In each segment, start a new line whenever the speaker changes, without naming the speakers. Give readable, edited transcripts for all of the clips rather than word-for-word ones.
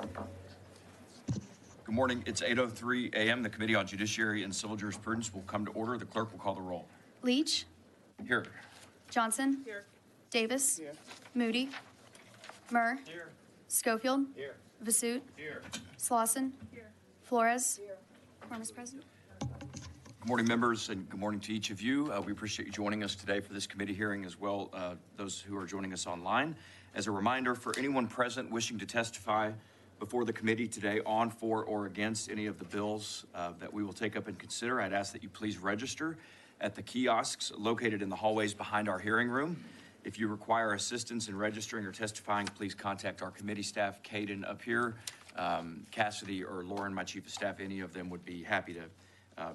Good morning. It's 8:03 a.m. The Committee on Judiciary and Civil Jurisprudence will come to order. The clerk will call the roll.
Leach.
Here.
Johnson.
Here.
Davis.
Here.
Moody. Murr.
Here.
Schofield.
Here.
Vasut.
Here.
Slauson.
Here.
Flores.
Here.
Quorum is present.
Good morning, members, and good morning to each of you. We appreciate you joining us today for this committee hearing, as well those who are joining us online. As a reminder, for anyone present wishing to testify before the committee today on, for, or against any of the bills that we will take up and consider, I'd ask that you please register at the kiosks located in the hallways behind our hearing room. If you require assistance in registering or testifying, please contact our committee staff, Caden up here, Cassidy or Lauren, my chief of staff. Any of them would be happy to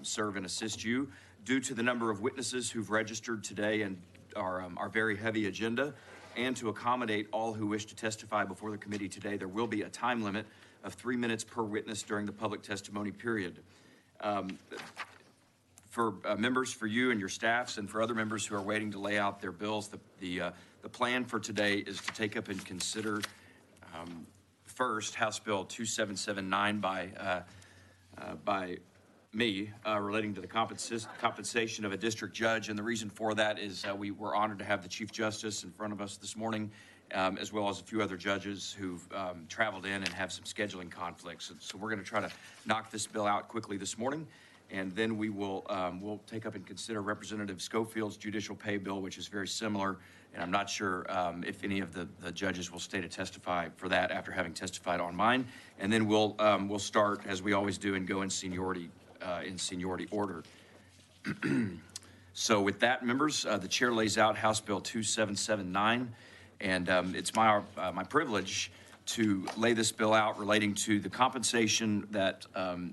serve and assist you. Due to the number of witnesses who've registered today and our very heavy agenda, and to accommodate all who wish to testify before the committee today, there will be a time limit of 3 minutes per witness during the public testimony period. For members, for you and your staffs, and for other members who are waiting to lay out their bills, the plan for today is to take up and consider first House Bill 2779 by me relating to the compensation of a district judge. And the reason for that is we were honored to have the Chief Justice in front of us this morning, as well as a few other judges who've traveled in and have some scheduling conflicts. And so we're going to try to knock this bill out quickly this morning. And then we will we'll take up and consider Representative Schofield's judicial pay bill, which is very similar. And I'm not sure if any of the judges will stay to testify for that after having testified on mine. And then we'll start, as we always do, and go in seniority order. So with that, members, the chair lays out House Bill 2779, and it's my privilege to lay this bill out relating to the compensation that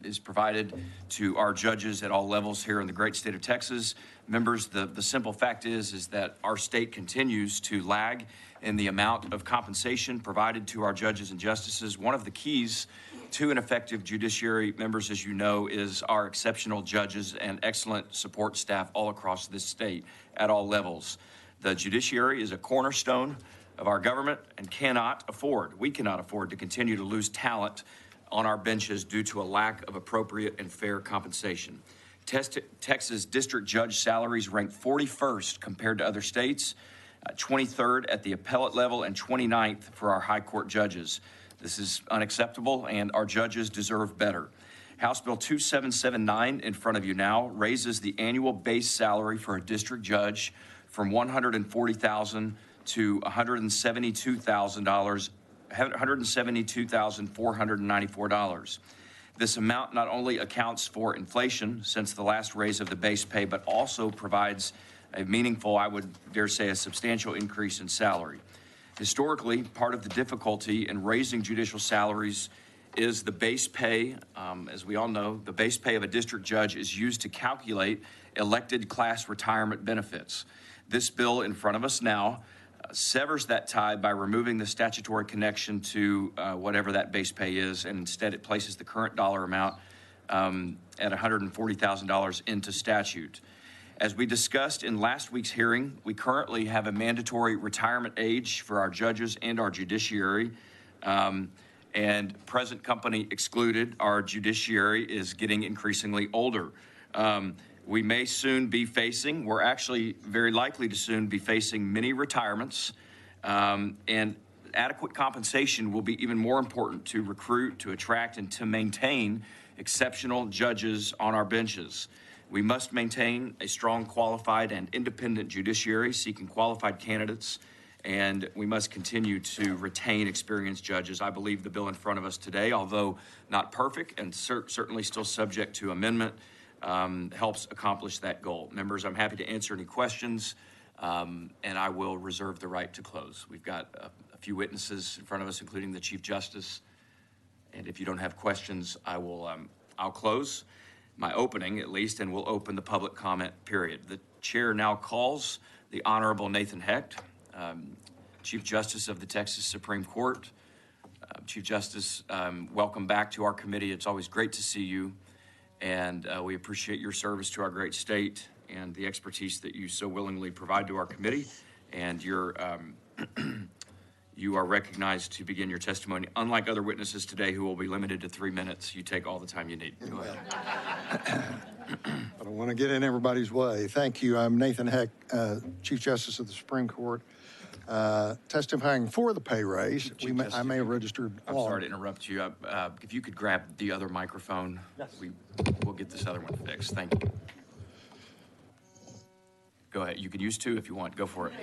is provided to our judges at all levels here in the great state of Texas. Members, the simple fact is that our state continues to lag in the amount of compensation provided to our judges and justices. One of the keys to an effective judiciary, members, as you know, is our exceptional judges and excellent support staff all across this state at all levels. The judiciary is a cornerstone of our government and we cannot afford to continue to lose talent on our benches due to a lack of appropriate and fair compensation. Texas district judge salaries rank 41st compared to other states, 23rd at the appellate level, and 29th for our high court judges. This is unacceptable, and our judges deserve better. House Bill 2779 in front of you now raises the annual base salary for a district judge from $140,000 to $172,494. This amount not only accounts for inflation since the last raise of the base pay, but also provides a meaningful, I would dare say, a substantial increase in salary. Historically, part of the difficulty in raising judicial salaries is the base pay. As we all know, the base pay of a district judge is used to calculate elected class retirement benefits. This bill in front of us now severs that tie by removing the statutory connection to whatever that base pay is, and instead it places the current dollar amount at $140,000 into statute. As we discussed in last week's hearing, we currently have a mandatory retirement age for our judges and our judiciary, and present company excluded, our judiciary is getting increasingly older. We may soon be facing, we're actually very likely to soon be facing many retirements, and adequate compensation will be even more important to recruit, to attract, and to maintain exceptional judges on our benches. We must maintain a strong, qualified, and independent judiciary seeking qualified candidates, and we must continue to retain experienced judges. I believe the bill in front of us today, although not perfect and certainly still subject to amendment, helps accomplish that goal. Members, I'm happy to answer any questions, and I will reserve the right to close. We've got a few witnesses in front of us, including the Chief Justice, and if you don't have questions, I'll close my opening, at least, and we'll open the public comment period. The chair now calls the Honorable Nathan Hecht, Chief Justice of the Texas Supreme Court. Chief Justice, welcome back to our committee. It's always great to see you, and we appreciate your service to our great state and the expertise that you so willingly provide to our committee, and your You are recognized to begin your testimony. Unlike other witnesses today who will be limited to 3 minutes, you take all the time you need. Go ahead.
I don't want to get in everybody's way. Thank you. I'm Nathan Heck, Chief Justice of the Supreme Court, testifying for the pay raise. I may have registered
I'm
all.
sorry to interrupt you. If you could grab the other microphone,
Yes.
We'll get this other one fixed. Thank you. Go ahead. You can use two if you want. Go for it.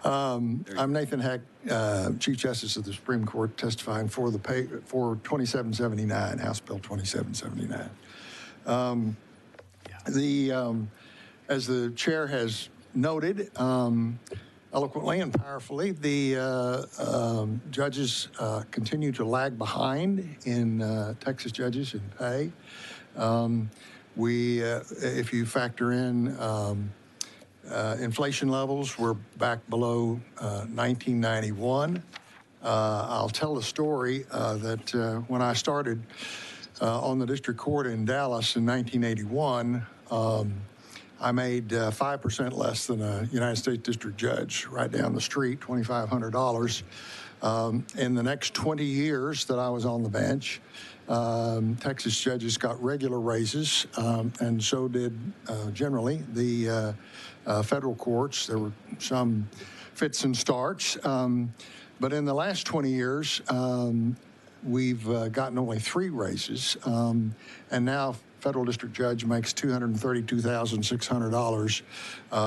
I'm Nathan Heck, Chief Justice of the Supreme Court, testifying for the pay for 2779, House Bill 2779. As the chair has noted, eloquently and powerfully, the judges continue to lag behind in Texas judges in pay. If you factor in inflation levels, we're back below 1991. I'll tell the story that when I started on the district court in Dallas in 1981, I made 5% less than a United States district judge right down the street, $2,500. In the next 20 years that I was on the bench, Texas judges got regular raises, and so did generally the federal courts. There were some fits and starts, but in the last 20 years, we've gotten only 3 raises, and now federal district judge makes $232,600,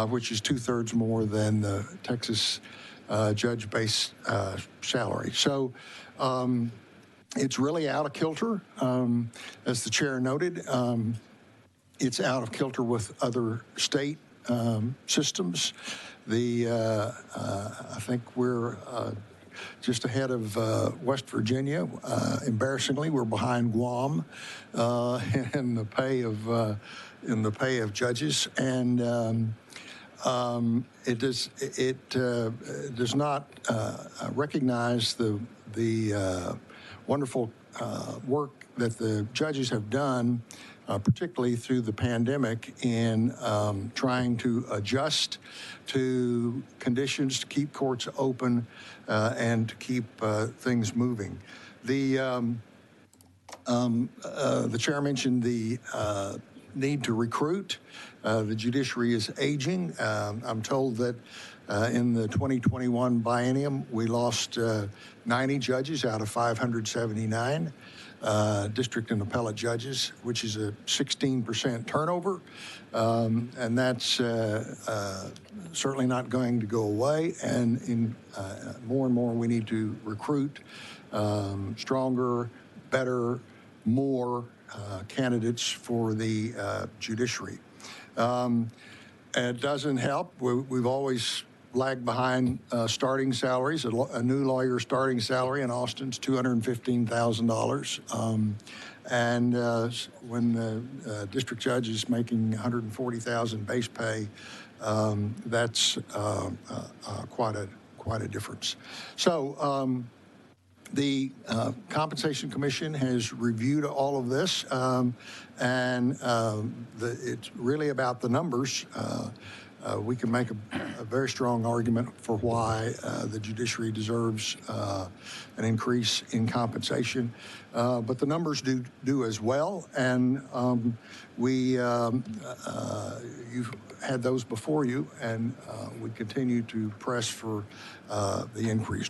which is 2/3 more than the Texas judge base salary. So it's really out of kilter. As the chair noted, it's out of kilter with other state systems. I think we're just ahead of West Virginia. Embarrassingly, we're behind Guam in the pay of judges, and it does not recognize the wonderful work that the judges have done, particularly through the pandemic, in trying to adjust to conditions to keep courts open and to keep things moving. The chair mentioned the need to recruit. The judiciary is aging. I'm told that in the 2021 biennium, we lost 90 judges out of 579 district and appellate judges, which is a 16% turnover. And that's certainly not going to go away. And more and more, we need to recruit stronger, better, more candidates for the judiciary. It doesn't help. We've always lagged behind starting salaries. A new lawyer starting salary in Austin's $215,000. And when the district judge is making $140,000 base pay, that's quite a difference. So the Compensation Commission has reviewed all of this, and it's really about the numbers. We can make a very strong argument for why the judiciary deserves an increase in compensation, but the numbers do as well, and you've had those before you, and we continue to press for the increase.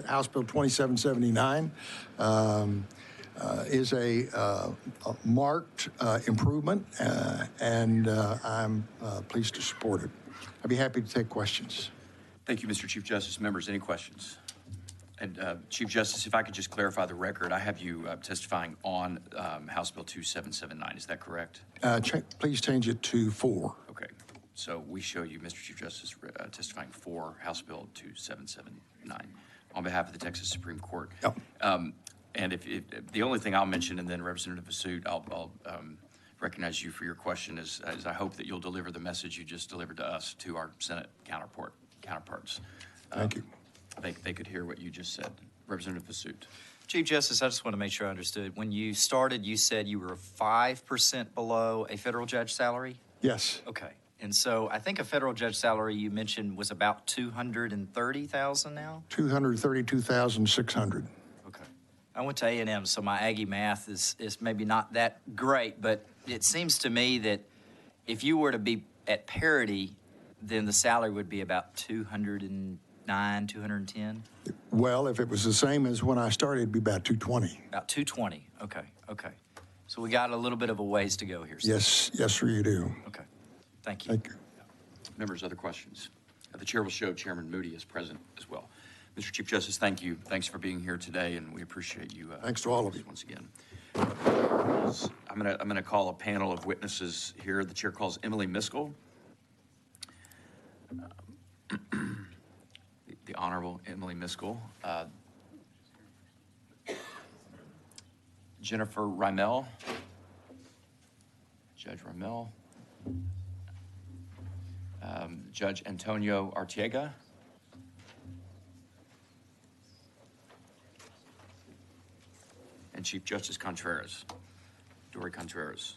House Bill 2779 is a marked improvement, and I'm pleased to support it. I'd be happy to take questions.
Thank you, Mr. Chief Justice. Members, any questions? And Chief Justice, if I could just clarify the record, I have you testifying on House Bill 2779. Is that correct?
Please change it to 4.
Okay. So we show you, Mr. Chief Justice, testifying for House Bill 2779 on behalf of the Texas Supreme Court.
Yep.
And if the only thing I'll mention, and then Representative Vasut, I'll recognize you for your question, is I hope that you'll deliver the message you just delivered to us to our Senate counterparts.
Thank you.
They could hear what you just said. Representative Vasut.
Chief Justice, I just want to make sure I understood. When you started, you said you were 5% below a federal judge salary?
Yes.
Okay. And so I think a federal judge salary you mentioned was about 230,000 now?
232,600.
Okay. I went to A&M, so my Aggie math is maybe not that great, but it seems to me that if you were to be at parity, then the salary would be about 209, 210?
Well, if it was the same as when I started, it'd be about 220.
About 220, okay. So we got a little bit of a ways to go here.
Yes, sir, you do.
Okay, thank you.
Thank you.
Members, other questions? The chair will show Chairman Moody is present as well. Mr. Chief Justice, thank you. Thanks for being here today, and we appreciate you.
Thanks to all of you.
Once again. I'm gonna call a panel of witnesses here. The chair calls Emily Miskell. The Honorable Emily Miskell. Jennifer Rimel. Judge Rimel. Judge Antonio Arteaga. And Chief Justice Contreras, Dory Contreras.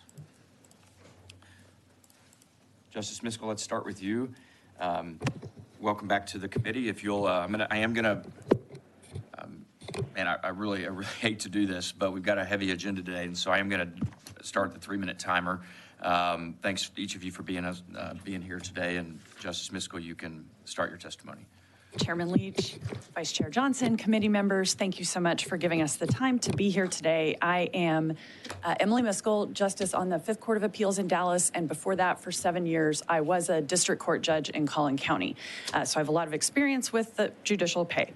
Justice Miskell, let's start with you. Welcome back to the committee. If you'll, I really hate to do this, but we've got a heavy agenda today, and so I am gonna start the 3-minute timer. Thanks to each of you for being here today, and Justice Miskell, you can start your testimony.
Chairman Leach, Vice Chair Johnson, committee members, thank you so much for giving us the time to be here today. I am Emily Miskell, Justice on the Fifth Court of Appeals in Dallas, and before that, for 7 years, I was a district court judge in Collin County. So I have a lot of experience with the judicial pay.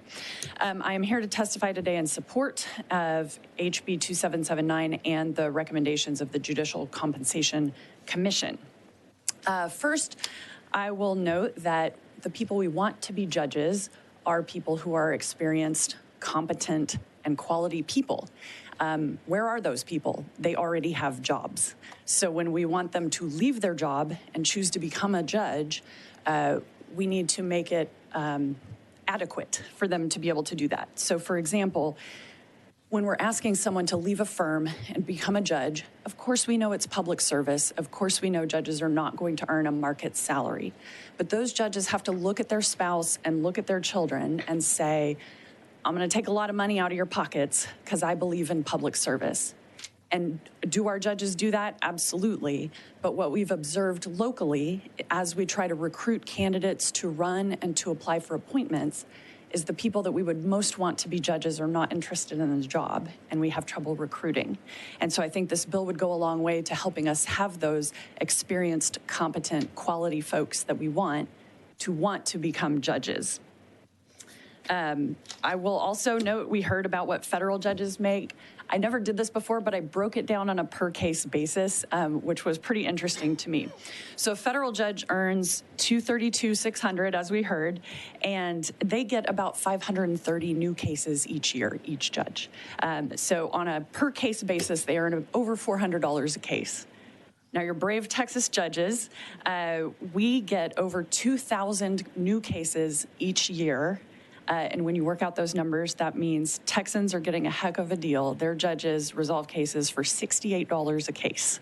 I am here to testify today in support of HB 2779 and the recommendations of the Judicial Compensation Commission. First, I will note that the people we want to be judges are people who are experienced, competent, and quality people. Where are those people? They already have jobs. So when we want them to leave their job and choose to become a judge, we need to make it adequate for them to be able to do that. So for example, when we're asking someone to leave a firm and become a judge, of course we know it's public service. Of course we know judges are not going to earn a market salary. But those judges have to look at their spouse and look at their children and say, I'm going to take a lot of money out of your pockets because I believe in public service. And do our judges do that? Absolutely. But what we've observed locally as we try to recruit candidates to run and to apply for appointments is the people that we would most want to be judges are not interested in the job, and we have trouble recruiting. And so I think this bill would go a long way to helping us have those experienced, competent, quality folks that we want to become judges. I will also note we heard about what federal judges make. I never did this before, but I broke it down on a per case basis, which was pretty interesting to me. So a federal judge earns $232,600, as we heard, and they get about 530 new cases each year, each judge. So on a per case basis, they earn over $400 a case. Now, your brave Texas judges, we get over 2,000 new cases each year. And when you work out those numbers, that means Texans are getting a heck of a deal. Their judges resolve cases for $68 a case.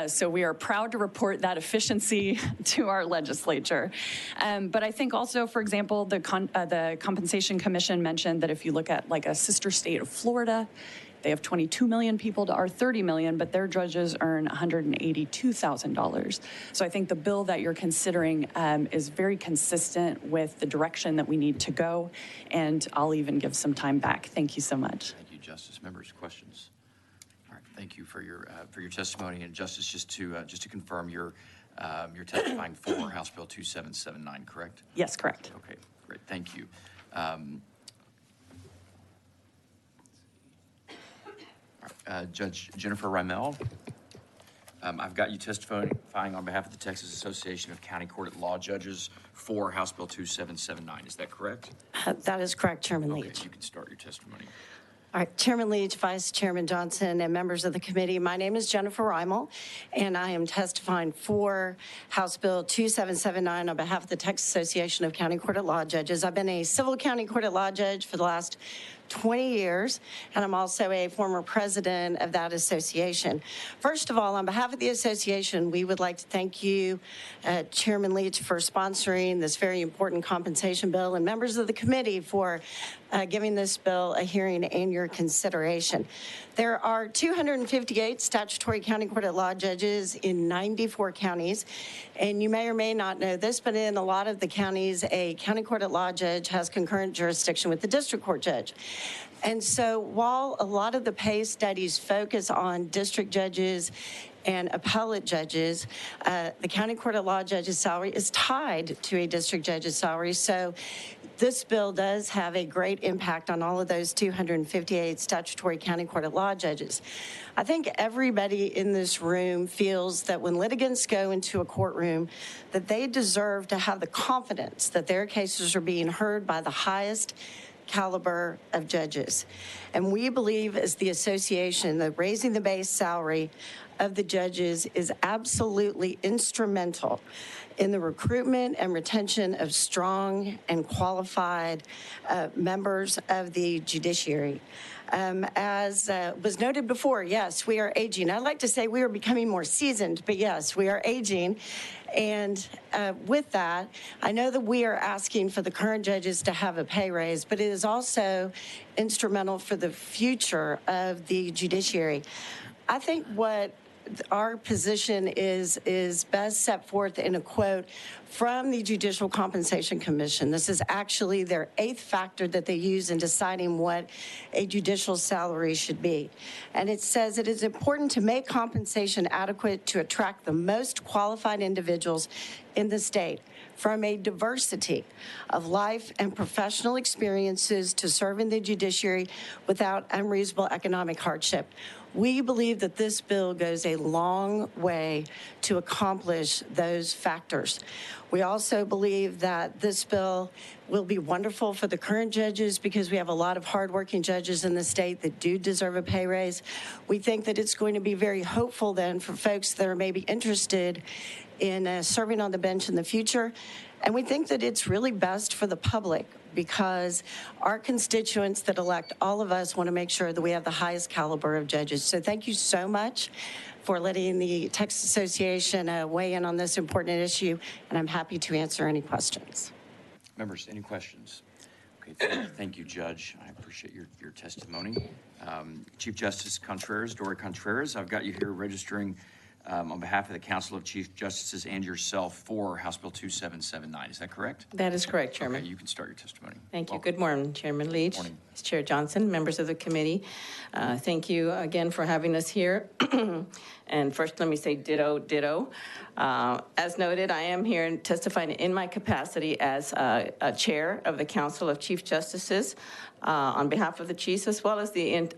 So we are proud to report that efficiency to our legislature. But I think also, for example, the Compensation Commission mentioned that if you look at like a sister state of Florida, they have 22 million people to our 30 million, but their judges earn $182,000. So I think the bill that you're considering is very consistent with the direction that we need to go, and I'll even give some time back. Thank you so much.
Thank you, Justice. Members, questions? All right, thank you for your testimony. And Justice, just to confirm, you're testifying for House Bill 2779, correct?
Yes, correct.
Okay, great. Thank you. Judge Jennifer Rimel, I've got you testifying on behalf of the Texas Association of County Court at Law Judges for House Bill 2779. Is that correct?
That is correct, Chairman
Okay,
Leach.
you can start your testimony.
All right, Chairman Leach, Vice Chairman Johnson, and members of the committee, my name is Jennifer Rimel, and I am testifying for House Bill 2779 on behalf of the Texas Association of County Court at Law Judges. I've been a civil county court at law judge for the last 20 years, and I'm also a former president of that association. First of all, on behalf of the association, we would like to thank you, Chairman Leach, for sponsoring this very important compensation bill, and members of the committee for giving this bill a hearing and your consideration. There are 258 statutory county court at law judges in 94 counties, and you may or may not know this, but in a lot of the counties, a county court at law judge has concurrent jurisdiction with the district court judge. And so while a lot of the pay studies focus on district judges and appellate judges, the county court at law judge's salary is tied to a district judge's salary. So this bill does have a great impact on all of those 258 statutory county court at law judges. I think everybody in this room feels that when litigants go into a courtroom, that they deserve to have the confidence that their cases are being heard by the highest caliber of judges. And we believe, as the association, that raising the base salary of the judges is absolutely instrumental in the recruitment and retention of strong and qualified members of the judiciary. As was noted before, yes, we are aging. I'd like to say we are becoming more seasoned, but yes, we are aging. And with that, I know that we are asking for the current judges to have a pay raise, but it is also instrumental for the future of the judiciary. I think what our position is best set forth in a quote from the Judicial Compensation Commission. This is actually their 8th factor that they use in deciding what a judicial salary should be. And it says it is important to make compensation adequate to attract the most qualified individuals in the state from a diversity of life and professional experiences to serve in the judiciary without unreasonable economic hardship. We believe that this bill goes a long way to accomplish those factors. We also believe that this bill will be wonderful for the current judges because we have a lot of hardworking judges in the state that do deserve a pay raise. We think that it's going to be very hopeful then for folks that are maybe interested in serving on the bench in the future. And we think that it's really best for the public because our constituents that elect all of us want to make sure that we have the highest caliber of judges. So thank you so much for letting the Texas Association weigh in on this important issue, and I'm happy to answer any questions.
Members, any questions? Okay, thank you, Judge. I appreciate your testimony. Chief Justice Contreras, Dory Contreras, I've got you here registering on behalf of the Council of Chief Justices and yourself for House Bill 2779. Is that correct?
That is correct, Chairman.
Okay, you can start your testimony.
Thank you.
Welcome.
Good morning, Chairman Leach.
Morning.
Chair Johnson, members of the committee. Thank you again for having us here. And first, let me say ditto, ditto. As noted, I am here testifying in my capacity as a chair of the Council of Chief Justices on behalf of the chiefs, as well as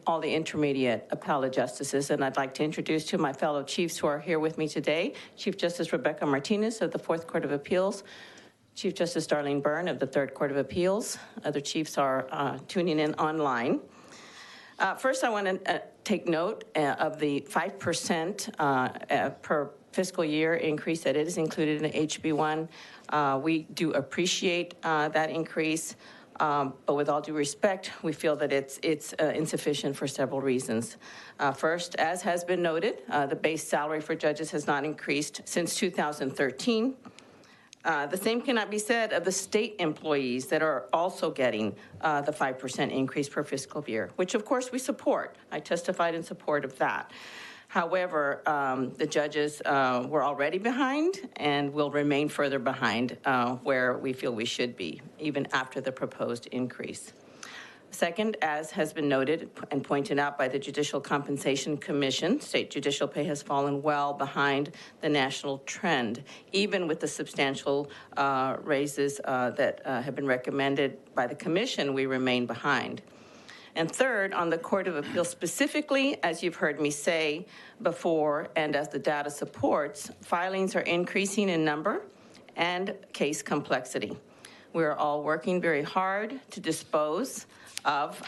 all the intermediate appellate justices. And I'd like to introduce to my fellow chiefs who are here with me today, Chief Justice Rebecca Martinez of the 4th Court of Appeals, Chief Justice Darlene Byrne of the 3rd Court of Appeals. Other chiefs are tuning in online. First, I want to take note of the 5% per fiscal year increase that is included in HB1. We do appreciate that increase, but with all due respect, we feel that it's insufficient for several reasons. First, as has been noted, the base salary for judges has not increased since 2013. The same cannot be said of the state employees that are also getting the 5% increase per fiscal year, which of course we support. I testified in support of that. However, the judges were already behind and will remain further behind where we feel we should be, even after the proposed increase. Second, as has been noted and pointed out by the Judicial Compensation Commission, state judicial pay has fallen well behind the national trend, even with the substantial raises that have been recommended by the commission. We remain behind. And third, on the Court of Appeals specifically, as you've heard me say before, and as the data supports, filings are increasing in number and case complexity. We're all working very hard to dispose of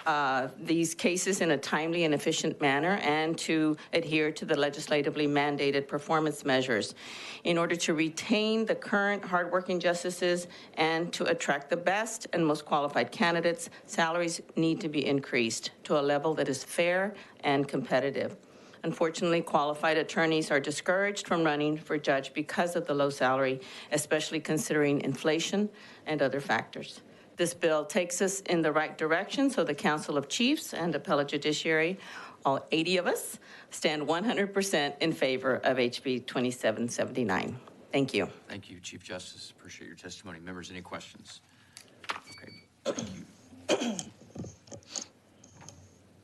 these cases in a timely and efficient manner and to adhere to the legislatively mandated performance measures. In order to retain the current hardworking justices and to attract the best and most qualified candidates, salaries need to be increased to a level that is fair and competitive. Unfortunately, qualified attorneys are discouraged from running for judge because of the low salary, especially considering inflation and other factors. This bill takes us in the right direction, so the Council of Chiefs and Appellate Judiciary, all 80 of us, stand 100% in favor of HB 2779. Thank you.
Thank you, Chief Justice. Appreciate your testimony. Members, any questions? Okay, thank you. All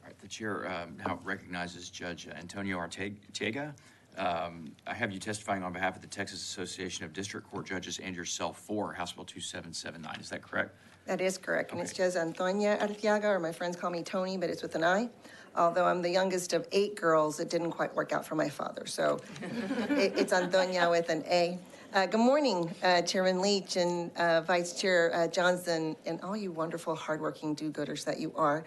right, the chair now recognizes Judge Antonio Arteaga. I have you testifying on behalf of the Texas Association of District Court Judges and yourself for House Bill 2779. Is that correct?
That is correct, and it's
Okay.
Judge Antonia Arteaga, or my friends call me Tony, but it's with an I. Although I'm the youngest of 8 girls, it didn't quite work out for my father, so it's Antonia with an A. Good morning, Chairman Leach and Vice Chair Johnson, and all you wonderful, hardworking do-gooders that you are.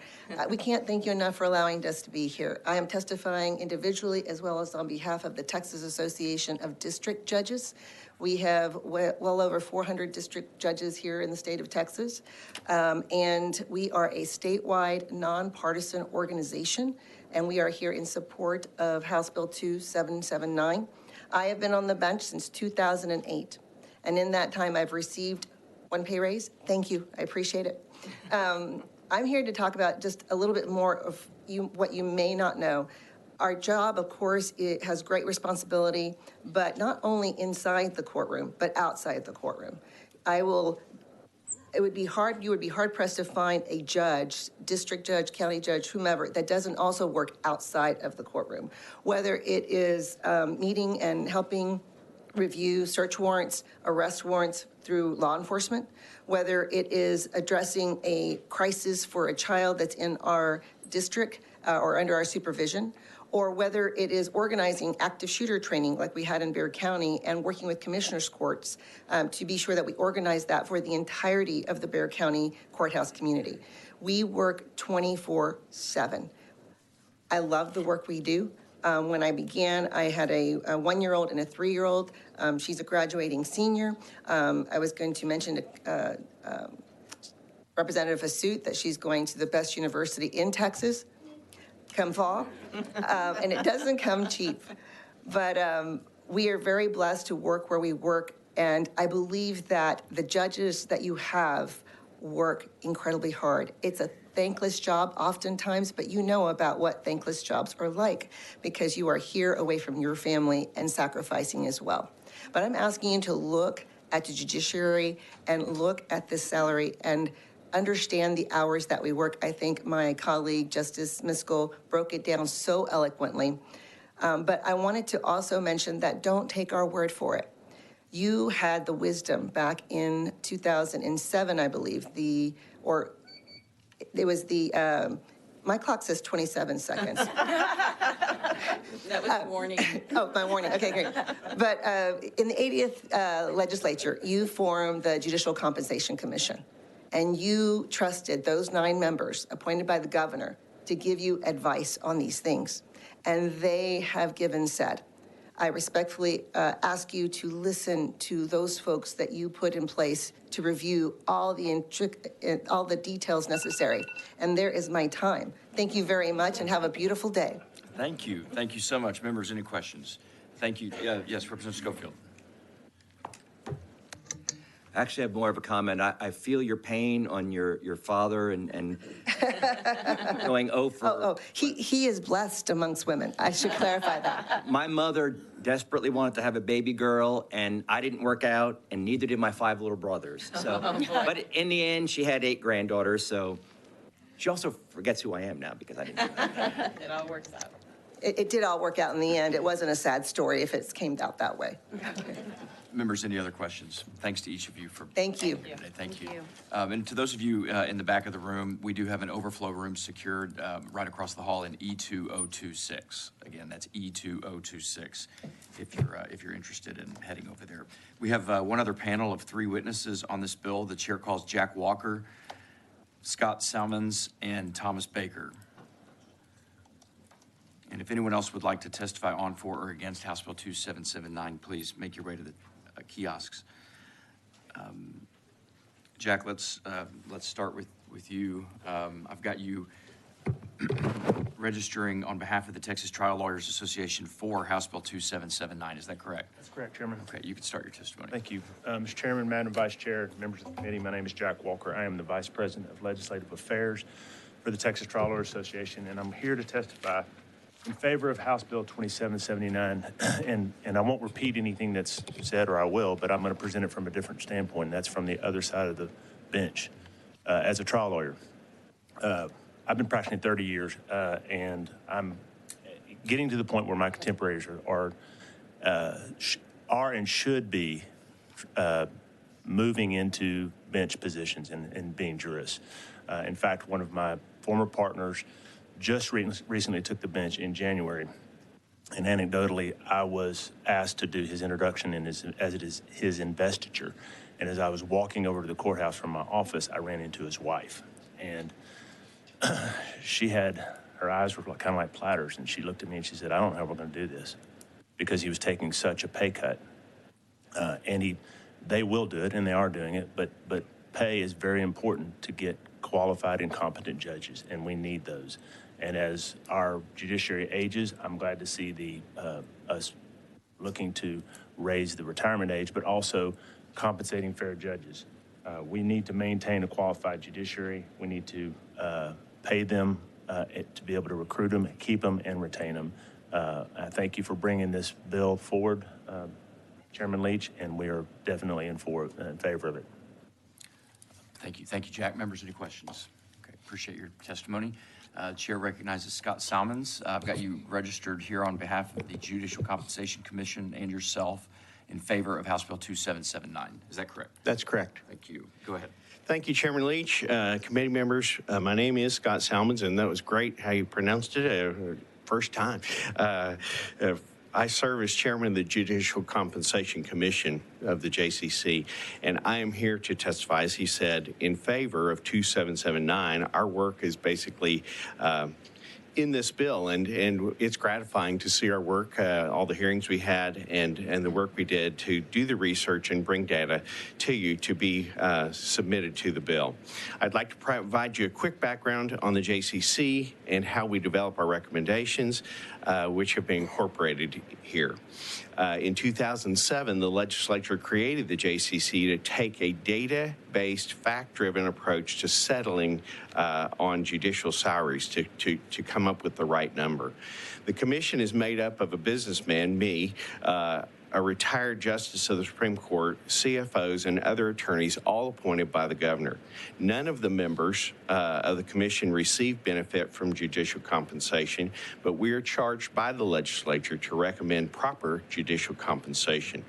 We can't thank you enough for allowing us to be here. I am testifying individually as well as on behalf of the Texas Association of District Judges. We have well over 400 district judges here in the state of Texas, and we are a statewide, nonpartisan organization, and we are here in support of House Bill 2779. I have been on the bench since 2008, and in that time, I've received 1 pay raise. Thank you. I appreciate it. I'm here to talk about just a little bit more of what you may not know. Our job, of course, it has great responsibility, but not only inside the courtroom, but outside the courtroom. You would be hard pressed to find a judge, district judge, county judge, whomever, that doesn't also work outside of the courtroom. Whether it is meeting and helping review search warrants, arrest warrants through law enforcement, whether it is addressing a crisis for a child that's in our district or under our supervision, or whether it is organizing active shooter training like we had in Bexar County and working with commissioners' courts to be sure that we organize that for the entirety of the Bexar County courthouse community. We work 24/7. I love the work we do. When I began, I had a 1-year-old and a 3-year-old. She's a graduating senior. I was going to mention Representative Asut that she's going to the best university in Texas come fall, and it doesn't come cheap. But we are very blessed to work where we work, and I believe that the judges that you have work incredibly hard. It's a thankless job oftentimes, but you know about what thankless jobs are like because you are here away from your family and sacrificing as well. But I'm asking you to look at the judiciary and look at this salary and understand the hours that we work. I think my colleague, Justice Miskell, broke it down so eloquently. But I wanted to also mention that don't take our word for it. You had the wisdom back in 2007, I believe, my clock says 27 seconds.
That was warning.
Oh, my warning. Okay, great. But in the 80th legislature, you formed the Judicial Compensation Commission, and you trusted those 9 members appointed by the governor to give you advice on these things. And they have said, I respectfully ask you to listen to those folks that you put in place to review all the details necessary. And there is my time. Thank you very much and have a beautiful day.
Thank you. Thank you so much. Members, any questions? Thank you. Yes, Representative Schofield.
Actually, I have more of a comment. I feel your pain on your father and going for.
He is blessed amongst women. I should clarify that.
My mother desperately wanted to have a baby girl, and I didn't work out, and neither did my 5 little brothers. So, but in the end, she had 8 granddaughters. So she also forgets who I am now because I didn't do that.
It all works out.
It did all work out in the end. It wasn't a sad story if it came out that way.
Members, any other questions? Thanks to each of you for.
Thank you.
Thank you. And to those of you in the back of the room, we do have an overflow room secured right across the hall in E2026. Again, that's E2026 if you're interested in heading over there. We have one other panel of 3 witnesses on this bill. The chair calls Jack Walker, Scott Salmons, and Thomas Baker. And if anyone else would like to testify on, for, or against House Bill 2779, please make your way to the kiosks. Jack, let's start with you. I've got you registering on behalf of the Texas Trial Lawyers Association for House Bill 2779. Is that correct?
That's correct, Chairman.
Okay, you can start your testimony.
Thank you. Mr. Chairman, Madam Vice Chair, members of the committee, my name is Jack Walker. I am the Vice President of Legislative Affairs for the Texas Trial Lawyers Association, and I'm here to testify in favor of House Bill 2779. And I won't repeat anything that's said, or I will, but I'm going to present it from a different standpoint, and that's from the other side of the bench. As a trial lawyer, I've been practicing 30 years, and I'm getting to the point where my contemporaries are and should be moving into bench positions and being jurists. In fact, one of my former partners just recently took the bench in January, and anecdotally, I was asked to do his introduction as it is his investiture. And as I was walking over to the courthouse from my office, I ran into his wife, and her eyes were kind of like platters, and she looked at me and she said, "I don't know how we're going to do this," because he was taking such a pay cut. They will do it, and they are doing it, but pay is very important to get qualified and competent judges, and we need those. And as our judiciary ages, I'm glad to see us looking to raise the retirement age, but also compensating fair judges. We need to maintain a qualified judiciary. We need to pay them to be able to recruit them, keep them, and retain them. I thank you for bringing this bill forward, Chairman Leach, and we are definitely in favor of it.
Thank you. Thank you, Jack. Members, any questions? Okay, appreciate your testimony. Chair recognizes Scott Salmons. I've got you registered here on behalf of the Judicial Compensation Commission and yourself in favor of House Bill 2779. Is that correct?
That's correct.
Thank you. Go ahead.
Thank you, Chairman Leach. Committee members, my name is Scott Salmons, and that was great how you pronounced it first time. I serve as chairman of the Judicial Compensation Commission of the JCC, and I am here to testify, as he said, in favor of 2779. Our work is basically in this bill, and it's gratifying to see our work, all the hearings we had, and the work we did to do the research and bring data to you to be submitted to the bill. I'd like to provide you a quick background on the JCC and how we develop our recommendations, which have been incorporated here. In 2007, the legislature created the JCC to take a data-based, fact-driven approach to settling on judicial salaries to come up with the right number. The commission is made up of a businessman, me, a retired justice of the Supreme Court, CFOs, and other attorneys, all appointed by the governor. None of the members of the commission receive benefit from judicial compensation, but we are charged by the legislature to recommend proper judicial compensation.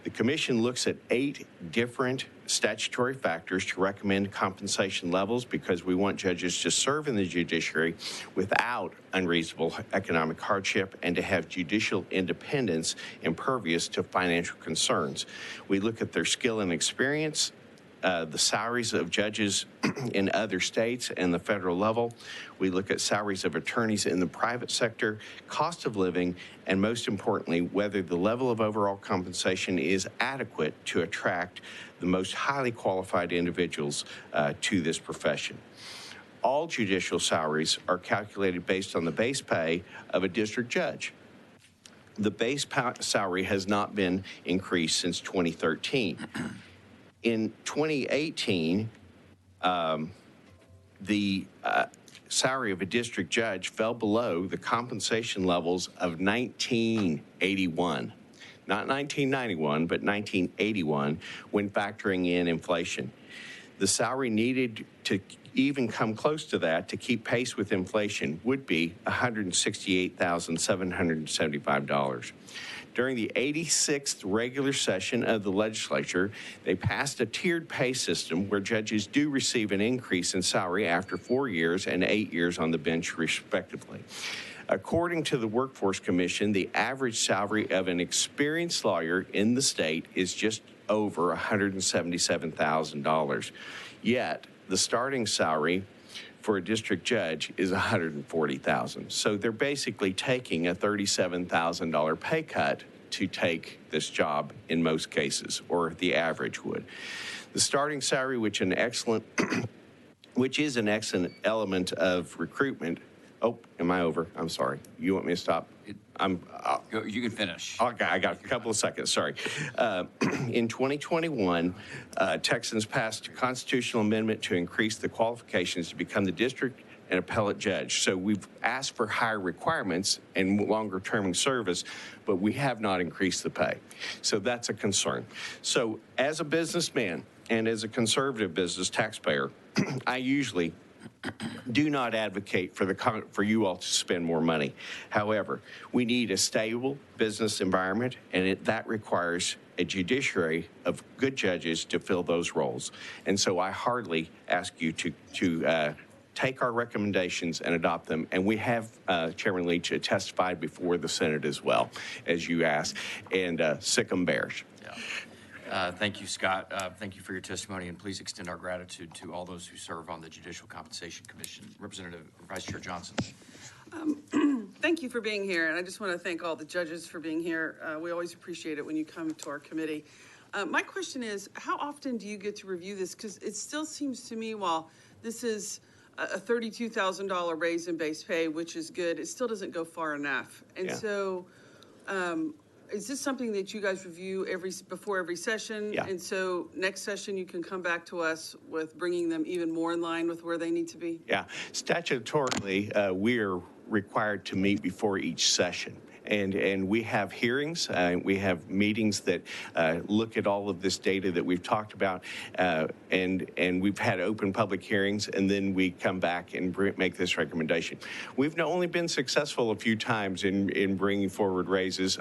The commission looks at 8 different statutory factors to recommend compensation levels because we want judges to serve in the judiciary without unreasonable economic hardship and to have judicial independence impervious to financial concerns. We look at their skill and experience, the salaries of judges in other states and the federal level. We look at salaries of attorneys in the private sector, cost of living, and most importantly, whether the level of overall compensation is adequate to attract the most highly qualified individuals to this profession. All judicial salaries are calculated based on the base pay of a district judge. The base salary has not been increased since 2013. In 2018, the salary of a district judge fell below the compensation levels of 1981. Not 1991, but 1981, when factoring in inflation. The salary needed to even come close to that to keep pace with inflation would be $168,775. During the 86th regular session of the legislature, they passed a tiered pay system where judges do receive an increase in salary after 4 years and 8 years on the bench, respectively. According to the Workforce Commission, the average salary of an experienced lawyer in the state is just over $177,000. Yet, the starting salary for a district judge is $140,000. So they're basically taking a $37,000 pay cut to take this job in most cases, or the average would. The starting salary, which is an excellent element of recruitment. Oh, am I over? I'm sorry. You want me to stop?
You can finish.
Okay, I got a couple of seconds, sorry. In 2021, Texans passed a constitutional amendment to increase the qualifications to become the district and appellate judge. So we've asked for higher requirements and longer term service, but we have not increased the pay. So that's a concern. So as a businessman and as a conservative business taxpayer, I usually do not advocate for you all to spend more money. However, we need a stable business environment, and that requires a judiciary of good judges to fill those roles. And so I heartily ask you to take our recommendations and adopt them. And we have Chairman Leach testified before the Senate as well, as you asked, and sic 'em bears.
Thank you, Scott. Thank you for your testimony, and please extend our gratitude to all those who serve on the Judicial Compensation Commission. Representative Vice Chair Johnson.
Thank you for being here, and I just want to thank all the judges for being here. We always appreciate it when you come to our committee. My question is, how often do you get to review this? Because it still seems to me, while this is a $32,000 raise in base pay, which is good, it still doesn't go far enough. And so, is this something that you guys review before every session?
Yeah.
And so next session, you can come back to us with bringing them even more in line with where they need to be?
Yeah, statutorily, we're required to meet before each session. And we have hearings, we have meetings that look at all of this data that we've talked about, and we've had open public hearings, and then we come back and make this recommendation. We've not only been successful a few times in bringing forward raises,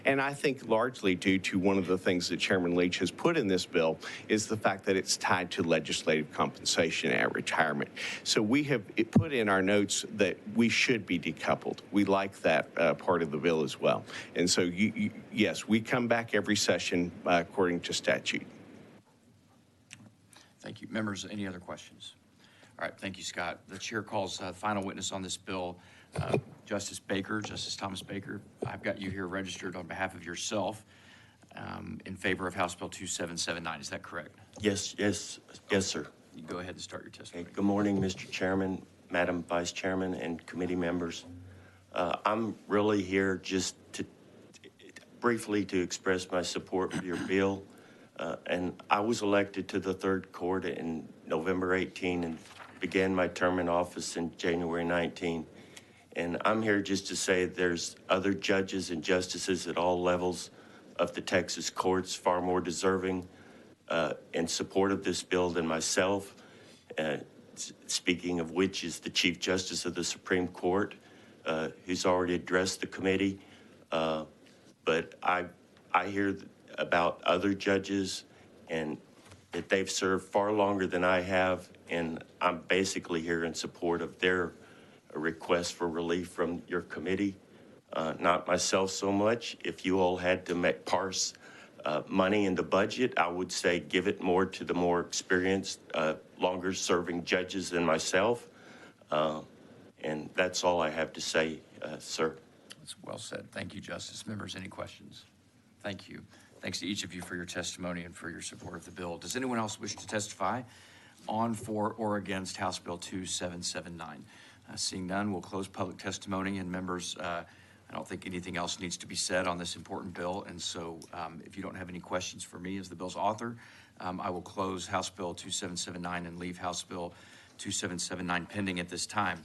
and I think largely due to one of the things that Chairman Leach has put in this bill is the fact that it's tied to legislative compensation at retirement. So we have put in our notes that we should be decoupled. We like that part of the bill as well. And so, yes, we come back every session according to statute.
Thank you. Members, any other questions? All right, thank you, Scott. The chair calls final witness on this bill, Justice Thomas Baker. I've got you here registered on behalf of yourself in favor of House Bill 2779. Is that correct?
Yes, sir.
You go ahead and start your testimony.
Okay, good morning, Mr. Chairman, Madam Vice Chairman, and committee members. I'm really here just to briefly to express my support for your bill. And I was elected to the third court in November 18 and began my term in office in January 19. And I'm here just to say there's other judges and justices at all levels of the Texas courts far more deserving in support of this bill than myself. Speaking of which is the Chief Justice of the Supreme Court, who's already addressed the committee. But I hear about other judges and that they've served far longer than I have, and I'm basically here in support of their request for relief from your committee. Not myself so much. If you all had to parse money in the budget, I would say give it more to the more experienced, longer serving judges than myself. And that's all I have to say, sir.
That's well said. Thank you, Justice. Members, any questions? Thank you. Thanks to each of you for your testimony and for your support of the bill. Does anyone else wish to testify on, for, or against House Bill 2779? Seeing none, we'll close public testimony. And members, I don't think anything else needs to be said on this important bill. And so if you don't have any questions for me as the bill's author, I will close House Bill 2779 and leave House Bill 2779 pending at this time.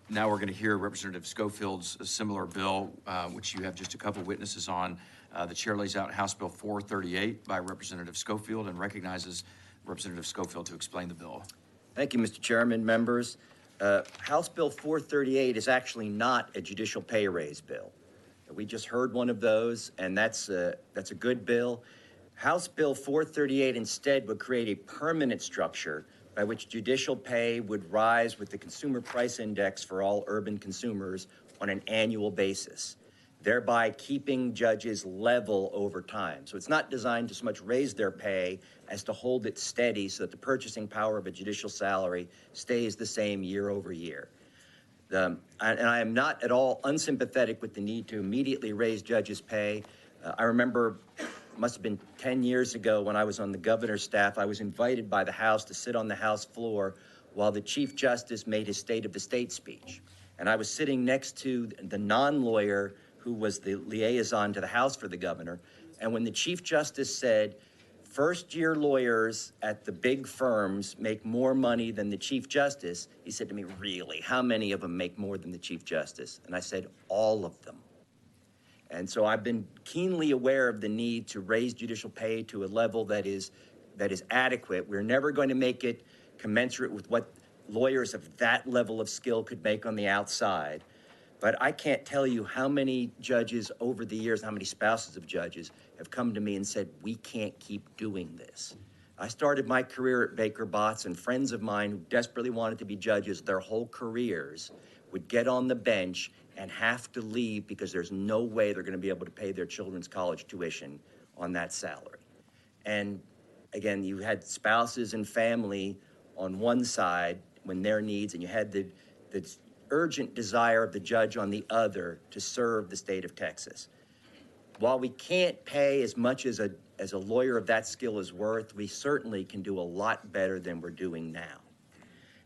Now we're going to hear Representative Schofield's similar bill, which you have just a couple witnesses on. The chair lays out House Bill 438 by Representative Schofield and recognizes Representative Schofield to explain the bill.
Thank you, Mr. Chairman, members. House Bill 438 is actually not a judicial pay raise bill. We just heard one of those, and that's a good bill. House Bill 438 instead would create a permanent structure by which judicial pay would rise with the consumer price index for all urban consumers on an annual basis. thereby keeping judges level over time. So it's not designed to so much raise their pay as to hold it steady so that the purchasing power of a judicial salary stays the same year over year. And I am not at all unsympathetic with the need to immediately raise judges' pay. I remember, must have been 10 years ago when I was on the governor's staff, I was invited by the House to sit on the House floor while the Chief Justice made his State of the State speech. And I was sitting next to the non-lawyer who was the liaison to the House for the governor. And when the Chief Justice said, first-year lawyers at the big firms make more money than the Chief Justice, he said to me, really, how many of them make more than the Chief Justice? And I said, all of them. And so I've been keenly aware of the need to raise judicial pay to a level that is adequate. We're never going to make it commensurate with what lawyers of that level of skill could make on the outside. But I can't tell you how many judges over the years, how many spouses of judges have come to me and said, we can't keep doing this. I started my career at Baker Botts, and friends of mine who desperately wanted to be judges their whole careers would get on the bench and have to leave because there's no way they're going to be able to pay their children's college tuition on that salary. And again, you had spouses and family on one side when their needs, and you had the urgent desire of the judge on the other to serve the state of Texas. While we can't pay as much as a lawyer of that skill is worth, we certainly can do a lot better than we're doing now.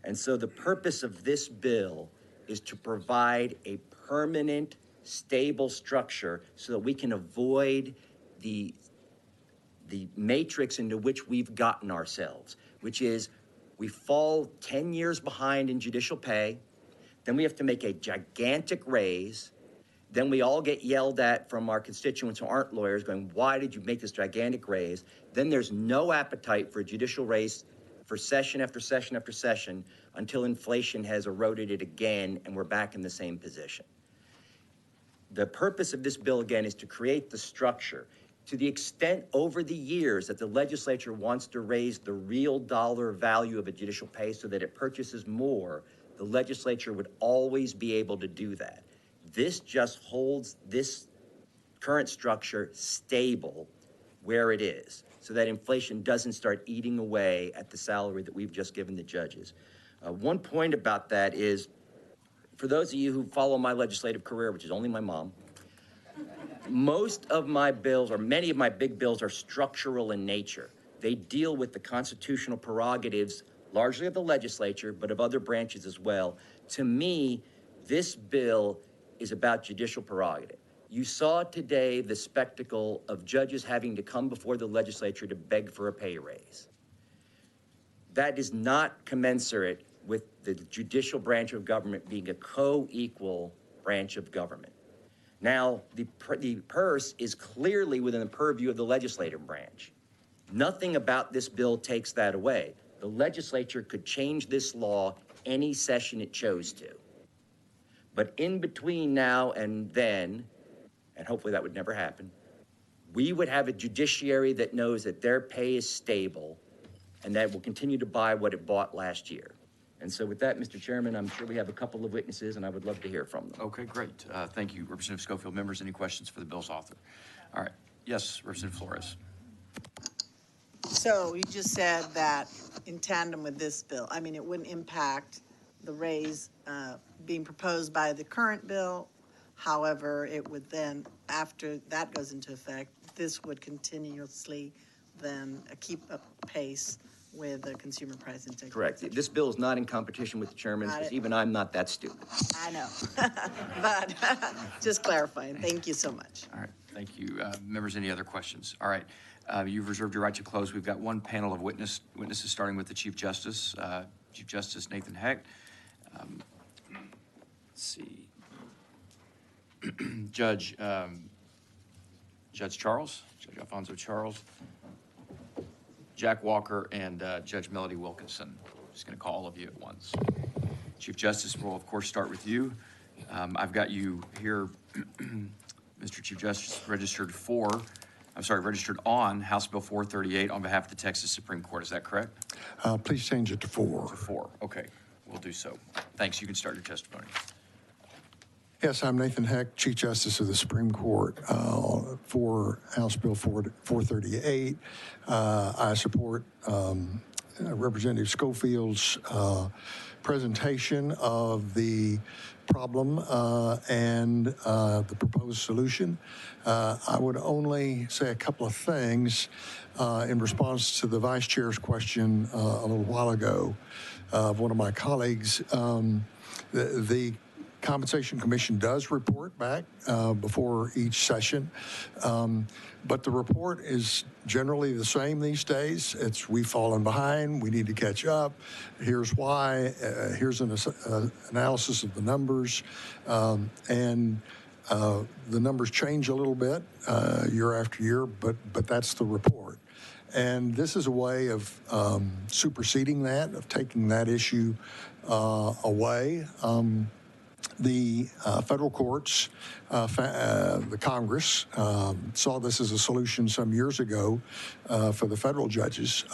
And so the purpose of this bill is to provide a permanent, stable structure so that we can avoid the matrix into which we've gotten ourselves, which is we fall 10 years behind in judicial pay, then we have to make a gigantic raise. Then we all get yelled at from our constituents who aren't lawyers going, why did you make this gigantic raise? Then there's no appetite for a judicial raise for session after session after session until inflation has eroded it again and we're back in the same position. The purpose of this bill, again, is to create the structure. To the extent over the years that the legislature wants to raise the real dollar value of a judicial pay so that it purchases more, the legislature would always be able to do that. This just holds this current structure stable where it is so that inflation doesn't start eating away at the salary that we've just given the judges. One point about that is, for those of you who follow my legislative career, which is only my mom, most of my bills, or many of my big bills, are structural in nature. They deal with the constitutional prerogatives, largely of the legislature, but of other branches as well. To me, this bill is about judicial prerogative. You saw today the spectacle of judges having to come before the legislature to beg for a pay raise. That is not commensurate with the judicial branch of government being a co-equal branch of government. Now, the purse is clearly within the purview of the legislative branch. Nothing about this bill takes that away. The legislature could change this law any session it chose to. But in between now and then, and hopefully that would never happen, we would have a judiciary that knows that their pay is stable and that will continue to buy what it bought last year. And so with that, Mr. Chairman, I'm sure we have a couple of witnesses, and I would love to hear from them.
Okay, great. Thank you, Representative Schofield. Members, any questions for the bill's author? All right. Yes, Representative Flores.
So you just said that in tandem with this bill, I mean, it wouldn't impact the raise being proposed by the current bill. However, it would then, after that goes into effect, this would continuously then keep a pace with the consumer price index.
Correct. This bill is not in competition with the chairman, because even I'm not that stupid.
I know, but just clarifying. Thank you so much.
All right, thank you. Members, any other questions? All right, you've reserved your right to close. We've got one panel of witnesses, starting with the Chief Justice, Chief Justice Nathan Hecht. Let's see. Judge Charles, Judge Alfonso Charles, Jack Walker, and Judge Melody Wilkinson. I'm just going to call all of you at once. Chief Justice, we'll of course start with you. I've got you here, Mr. Chief Justice, registered on House Bill 438 on behalf of the Texas Supreme Court. Is that correct?
Please change it to 4.
To 4. Okay, we'll do so. Thanks. You can start your testimony.
Yes, I'm Nathan Heck, Chief Justice of the Supreme Court. For House Bill 438, I support Representative Schofield's presentation of the problem and the proposed solution. I would only say a couple of things in response to the Vice Chair's question a little while ago of one of my colleagues. The Compensation Commission does report back before each session, but the report is generally the same these days. It's we've fallen behind, we need to catch up, here's why, here's an analysis of the numbers, and the numbers change a little bit year after year, but that's the report. And this is a way of superseding that, of taking that issue away. The federal courts, the Congress, saw this as a solution some years ago for the federal judges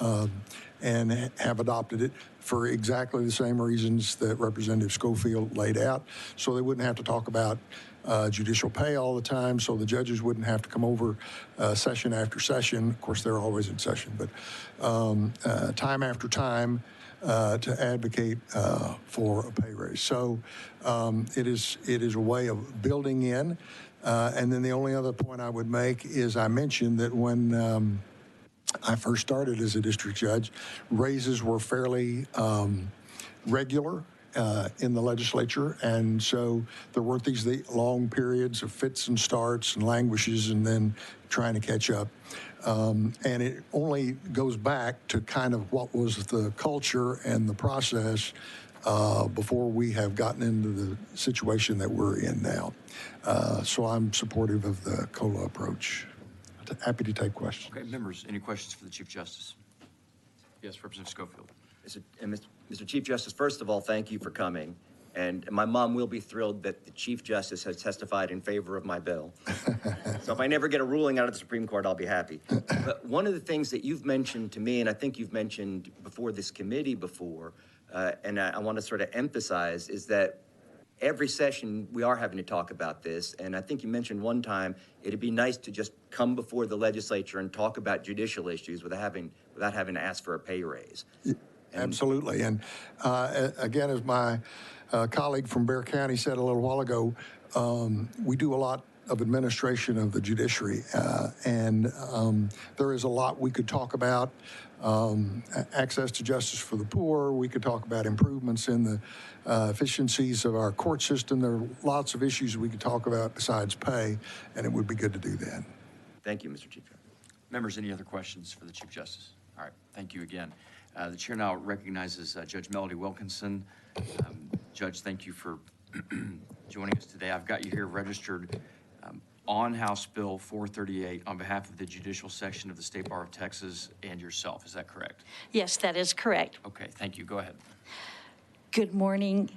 and have adopted it for exactly the same reasons that Representative Schofield laid out, so they wouldn't have to talk about judicial pay all the time, so the judges wouldn't have to come over session after session. Of course, they're always in session, but time after time to advocate for a pay raise. So it is a way of building in. And then the only other point I would make is I mentioned that when I first started as a district judge, raises were fairly regular in the legislature, and so there weren't these long periods of fits and starts and languishes and then trying to catch up. And it only goes back to kind of what was the culture and the process before we have gotten into the situation that we're in now. So I'm supportive of the COLA approach. Happy to take questions.
Okay, members, any questions for the Chief Justice? Yes, Representative Schofield.
Mr. Chief Justice, first of all, thank you for coming. And my mom will be thrilled that the Chief Justice has testified in favor of my bill. So if I never get a ruling out of the Supreme Court, I'll be happy. But one of the things that you've mentioned to me, and I think you've mentioned before this committee before, and I want to sort of emphasize, is that every session we are having to talk about this. And I think you mentioned one time it'd be nice to just come before the legislature and talk about judicial issues without having to ask for a pay raise.
Absolutely. And again, as my colleague from Bexar County said a little while ago, we do a lot of administration of the judiciary, and there is a lot we could talk about. Access to justice for the poor, we could talk about improvements in the efficiencies of our court system. There are lots of issues we could talk about besides pay, and it would be good to do that.
Thank you, Mr. Chief Justice.
Members, any other questions for the Chief Justice? All right, thank you again. The chair now recognizes Judge Melody Wilkinson. Judge, thank you for joining us today. I've got you here registered on House Bill 438 on behalf of the Judicial Section of the State Bar of Texas and yourself. Is that correct?
Yes, that is correct.
Okay, thank you. Go ahead.
Good morning,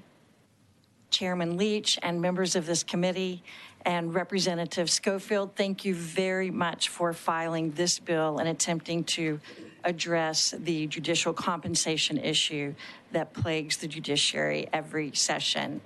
Chairman Leach and members of this committee and Representative Schofield. Thank you very much for filing this bill and attempting to address the judicial compensation issue that plagues the judiciary every session.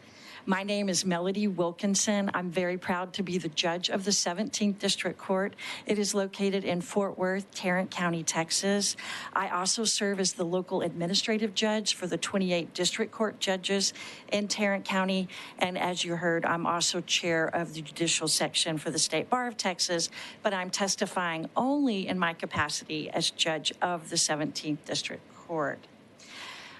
My name is Melody Wilkinson. I'm very proud to be the judge of the 17th District Court. It is located in Fort Worth, Tarrant County, Texas. I also serve as the local administrative judge for the 28 District Court judges in Tarrant County. And as you heard, I'm also chair of the judicial section for the State Bar of Texas, but I'm testifying only in my capacity as judge of the 17th District Court.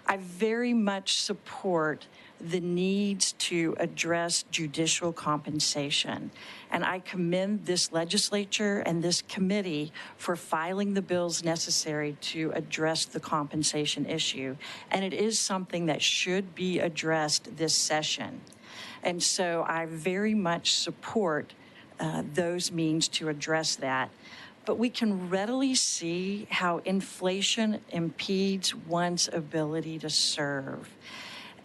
I very much support the needs to address judicial compensation. And I commend this legislature and this committee for filing the bills necessary to address the compensation issue. And it is something that should be addressed this session. And so I very much support those means to address that. But we can readily see how inflation impedes one's ability to serve.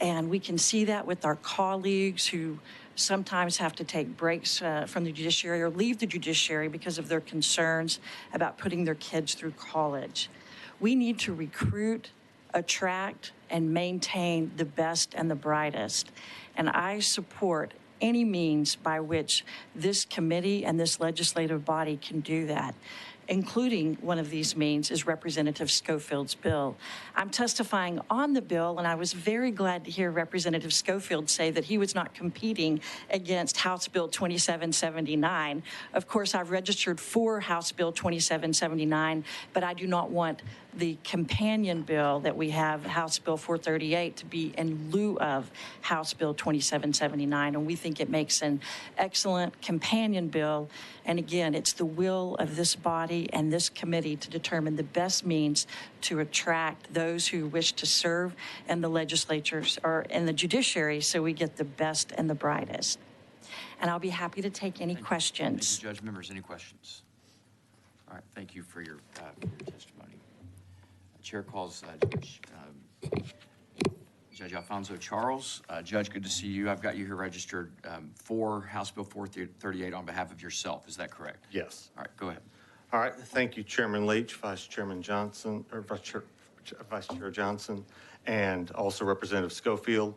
And we can see that with our colleagues who sometimes have to take breaks from the judiciary or leave the judiciary because of their concerns about putting their kids through college. We need to recruit, attract, and maintain the best and the brightest. And I support any means by which this committee and this legislative body can do that, including one of these means is Representative Schofield's bill. I'm testifying on the bill, and I was very glad to hear Representative Schofield say that he was not competing against House Bill 2779. Of course, I've registered for House Bill 2779, but I do not want the companion bill that we have, House Bill 438, to be in lieu of House Bill 2779. And we think it makes an excellent companion bill. And again, it's the will of this body and this committee to determine the best means to attract those who wish to serve in the legislatures or in the judiciary so we get the best and the brightest. And I'll be happy to take any questions.
Thank you, Judge. Members, any questions? All right, thank you for your testimony. Chair calls Judge Alfonso Charles. Judge, good to see you. I've got you here registered for House Bill 438 on behalf of yourself. Is that correct?
Yes.
All right, go ahead.
All right. Thank you, Chairman Leach, Vice Chairman Johnson, or Vice Chair Johnson, and also Representative Schofield.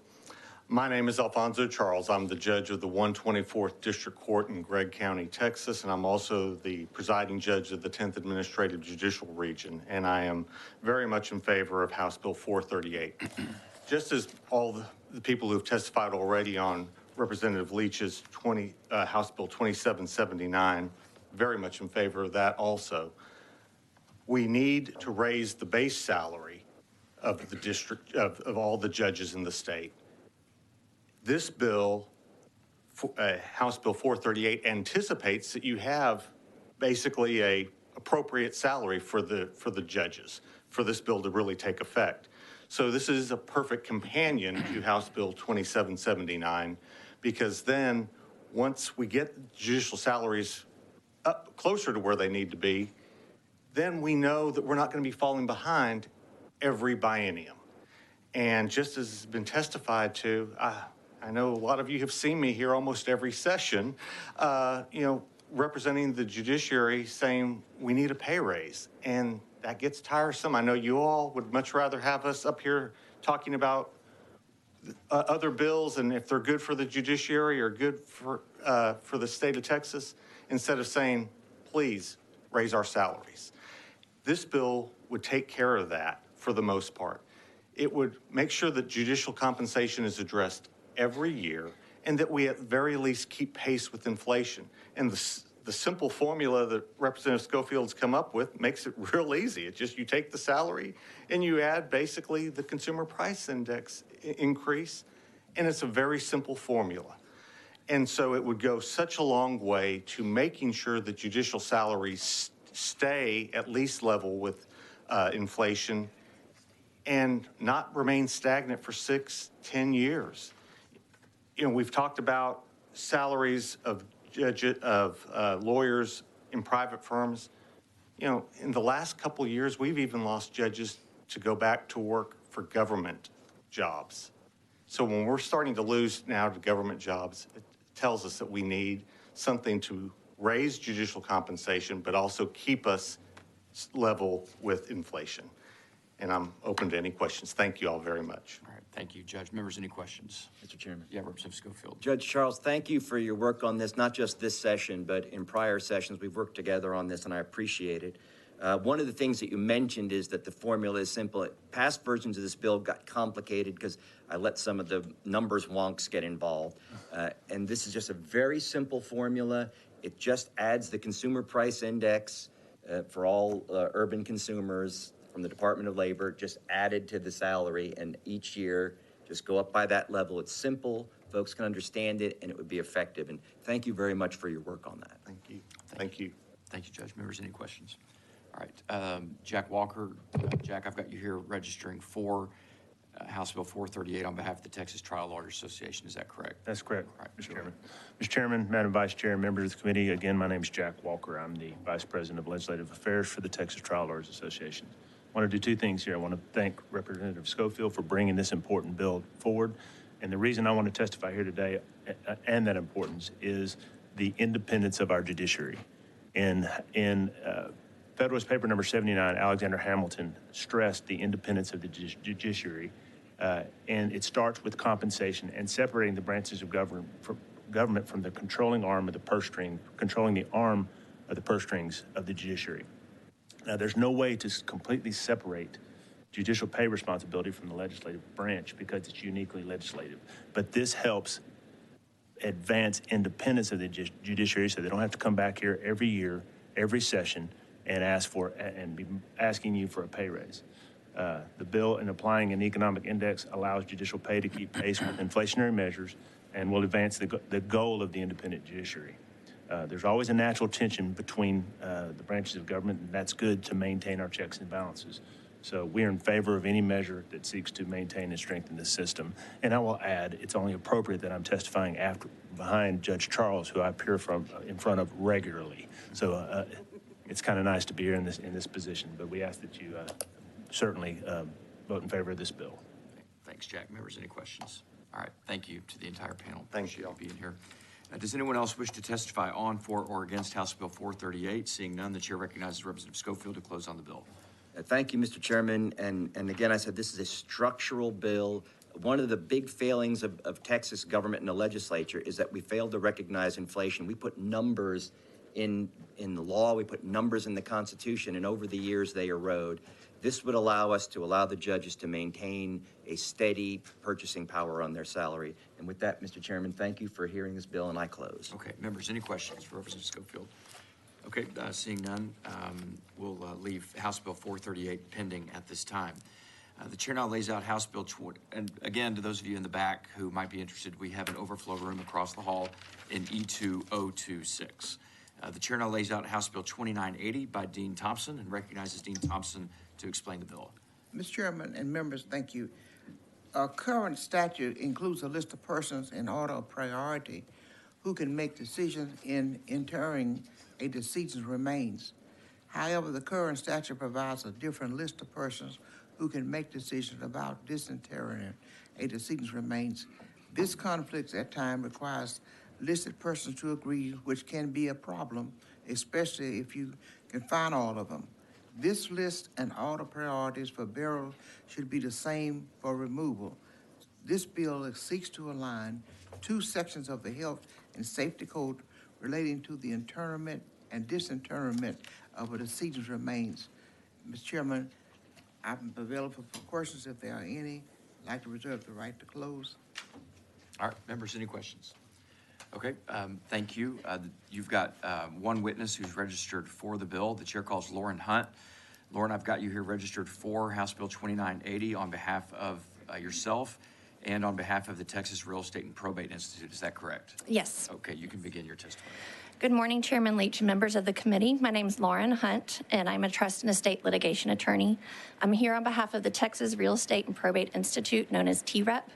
My name is Alfonso Charles. I'm the judge of the 124th District Court in Gregg County, Texas, and I'm also the presiding judge of the 10th Administrative Judicial Region, and I am very much in favor of House Bill 438. Just as all the people who have testified already on Representative Leach's House Bill 2779, very much in favor of that also. We need to raise the base salary of the district, of all the judges in the state. This bill, House Bill 438, anticipates that you have basically a appropriate salary for the judges for this bill to really take effect. So this is a perfect companion to House Bill 2779, because then once we get judicial salaries up closer to where they need to be, then we know that we're not going to be falling behind every biennium. And just as has been testified to, I know a lot of you have seen me here almost every session, representing the judiciary saying we need a pay raise. And that gets tiresome. I know you all would much rather have us up here talking about other bills and if they're good for the judiciary or good for the state of Texas, instead of saying, please raise our salaries. This bill would take care of that for the most part. It would make sure that judicial compensation is addressed every year and that we at the very least keep pace with inflation. And the simple formula that Representative Schofield's come up with makes it real easy. It's just you take the salary and you add basically the consumer price index increase, and it's a very simple formula. And so it would go such a long way to making sure that judicial salaries stay at least level with inflation and not remain stagnant for 6-10 years. We've talked about salaries of lawyers in private firms. In the last couple of years, we've even lost judges to go back to work for government jobs. So when we're starting to lose now to government jobs, it tells us that we need something to raise judicial compensation, but also keep us level with inflation. And I'm open to any questions. Thank you all very much.
All right, thank you, Judge. Members, any questions?
Mr. Chairman.
Yeah, Representative Schofield.
Judge Charles, thank you for your work on this, not just this session, but in prior sessions. We've worked together on this, and I appreciate it. One of the things that you mentioned is that the formula is simple. Past versions of this bill got complicated because I let some of the numbers wonks get involved. And this is just a very simple formula. It just adds the consumer price index for all urban consumers from the Department of Labor, just added to the salary, and each year just go up by that level. It's simple, folks can understand it, and it would be effective. And thank you very much for your work on that.
Thank you. Thank you.
Thank you, Judge. Members, any questions? All right, Jack Walker. Jack, I've got you here registering for House Bill 438 on behalf of the Texas Trial Lawyers Association. Is that correct?
That's correct,
All right,
Mr. Chairman. Mr. Chairman, Madam Vice Chair, and members of the committee, again, my name is Jack Walker. I'm the Vice President of Legislative Affairs for the Texas Trial Lawyers Association. I want to do two things here. I want to thank Representative Schofield for bringing this important bill forward. And the reason I want to testify here today and that importance is the independence of our judiciary. In Federalist Paper number 79, Alexander Hamilton stressed the independence of the judiciary, and it starts with compensation and separating the branches of government government from the controlling arm of the purse string, controlling the arm of the purse strings of the judiciary. Now, there's no way to completely separate judicial pay responsibility from the legislative branch because it's uniquely legislative. But this helps advance independence of the judiciary so they don't have to come back here every year, every session, and ask for and be asking you for a pay raise. The bill in applying an economic index allows judicial pay to keep pace with inflationary measures and will advance the goal of the independent judiciary. There's always a natural tension between the branches of government, and that's good to maintain our checks and balances. So we are in favor of any measure that seeks to maintain and strengthen the system. And I will add, it's only appropriate that I'm testifying behind Judge Charles, who I appear in front of regularly. So it's kind of nice to be here in this position. But we ask that you certainly vote in favor of this bill.
Thanks, Jack. Members, any questions? All right. Thank you to the entire panel.
Thank you
for being here. Does anyone else wish to testify on, for, or against House Bill 438? Seeing none, the chair recognizes Representative Schofield to close on the bill.
Thank you, Mr. Chairman. And again, I said this is a structural bill. One of the big failings of Texas government and the legislature is that we failed to recognize inflation. We put numbers in the law, we put numbers in the Constitution, and over the years they erode. This would allow us to allow the judges to maintain a steady purchasing power on their salary. And with that, Mr. Chairman, thank you for hearing this bill, and I close.
Okay, members, any questions for Representative Schofield? Okay, seeing none, we'll leave House Bill 438 pending at this time. The chair now lays out House Bill 20, and again, to those of you in the back who might be interested, we have an overflow room across the hall in E2026. The chair now lays out House Bill 2980 by Dean Thompson and recognizes Dean Thompson to explain the bill.
Mr. Chairman and members, thank you. Our current statute includes a list of persons in order of priority who can make decisions in interring a decedent's remains. However, the current statute provides a different list of persons who can make decisions about disinterring a decedent's remains. This conflict at times requires listed persons to agree, which can be a problem, especially if you can find all of them. This list and order priorities for burial should be the same for removal. This bill seeks to align two sections of the Health and Safety Code relating to the interment and disinterment of a decedent's remains. Mr. Chairman, I'm available for questions if there are any. I'd like to reserve the right to close.
All right, members, any questions? Okay, thank you. You've got one witness who's registered for the bill. The chair calls Lauren Hunt. Lauren, I've got you here registered for House Bill 2980 on behalf of yourself and on behalf of the Texas Real Estate and Probate Institute. Is that correct?
Yes.
Okay, you can begin your testimony.
Good morning, Chairman Leach and members of the committee. My name is Lauren Hunt, and I'm a trust and estate litigation attorney. I'm here on behalf of the Texas Real Estate and Probate Institute, known as TREP,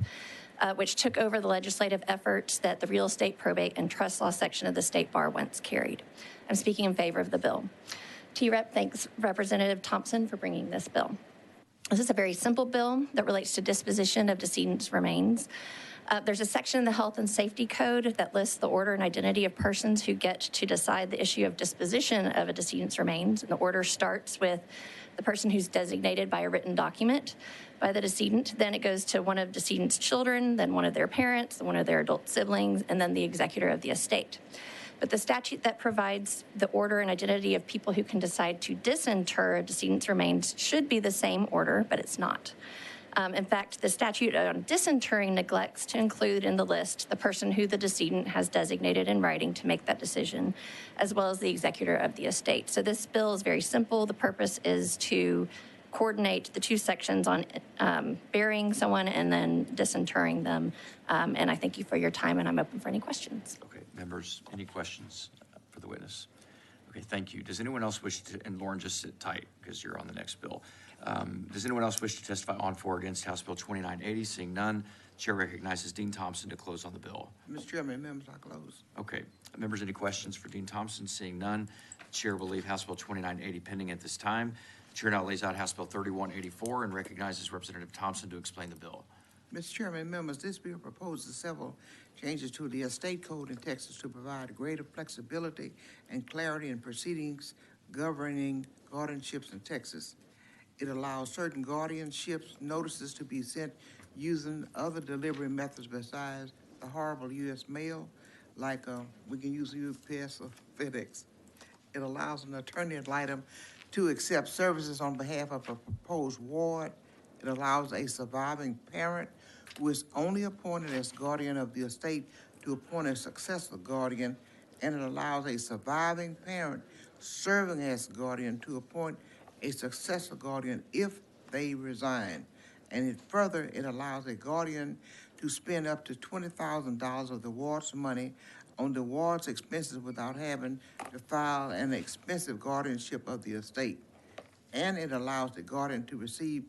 which took over the legislative efforts that the Real Estate, Probate, and Trust Law section of the State Bar once carried. I'm speaking in favor of the bill. TREP thanks Representative Thompson for bringing this bill. This is a very simple bill that relates to disposition of decedent's remains. There's a section in the Health and Safety Code that lists the order and identity of persons who get to decide the issue of disposition of a decedent's remains. And the order starts with the person who's designated by a written document by the decedent. Then it goes to one of decedent's children, then one of their parents, then one of their adult siblings, and then the executor of the estate. But the statute that provides the order and identity of people who can decide to disinter a decedent's remains should be the same order, but it's not. In fact, the statute on disinterring neglects to include in the list the person who the decedent has designated in writing to make that decision, as well as the executor of the estate. So this bill is very simple. The purpose is to coordinate the two sections on burying someone and then disinterring them. And I thank you for your time, and I'm open for any questions.
Okay, members, any questions for the witness? Okay, thank you. Does anyone else wish to, and Lauren, just sit tight because you're on the next bill. Does anyone else wish to testify on, for, or against House Bill 2980? Seeing none, chair recognizes Dean Thompson to close on the bill.
Mr. Chairman, members, I close.
Okay, members, any questions for Dean Thompson? Seeing none, the chair will leave House Bill 2980 pending at this time. The chair now lays out House Bill 3184 and recognizes Representative Thompson to explain the bill.
Mr. Chairman, members, this bill proposes several changes to the estate code in Texas to provide greater flexibility and clarity in proceedings governing guardianships in Texas. It allows certain guardianships notices to be sent using other delivery methods besides the horrible U.S. mail. like we can use UPS or FedEx. It allows an attorney ad litem to accept services on behalf of a proposed ward. It allows a surviving parent who is only appointed as guardian of the estate to appoint a successor guardian, and it allows a surviving parent serving as guardian to appoint a successor guardian if they resign. And it allows a guardian to spend up to $20,000 of the ward's money on the ward's expenses without having to file an expensive guardianship of the estate. And it allows the guardian to receive,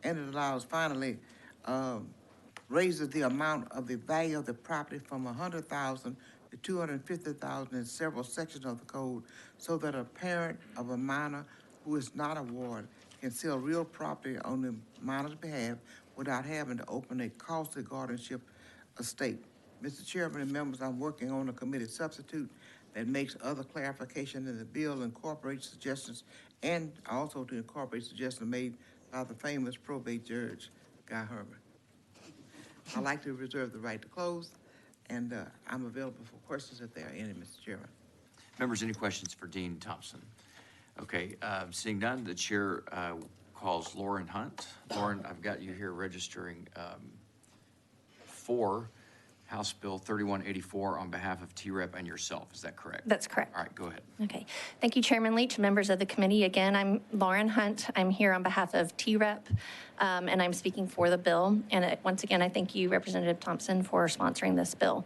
and it allows finally, raises the amount of the value of the property from $100,000 to $250,000 in several sections of the code, so that a parent of a minor who is not a ward can sell real property on the minor's behalf without having to open a costly guardianship estate. Mr. Chairman and members, I'm working on a committee substitute that makes other clarification in the bill, incorporates suggestions, and also to incorporate suggestions made by the famous probate judge, Guy Herman. I'd like to reserve the right to close, and I'm available for questions if there are any, Mr. Chairman.
Members, any questions for Dean Thompson? Okay, seeing none, the chair calls Lauren Hunt. Lauren, I've got you here registering for House Bill 3184 on behalf of TREP and yourself. Is that correct?
That's correct.
All right, go ahead.
Okay. Thank you, Chairman Leach, members of the committee. Again, I'm Lauren Hunt. I'm here on behalf of TREP, and I'm speaking for the bill. And once again, I thank you, Representative Thompson, for sponsoring this bill.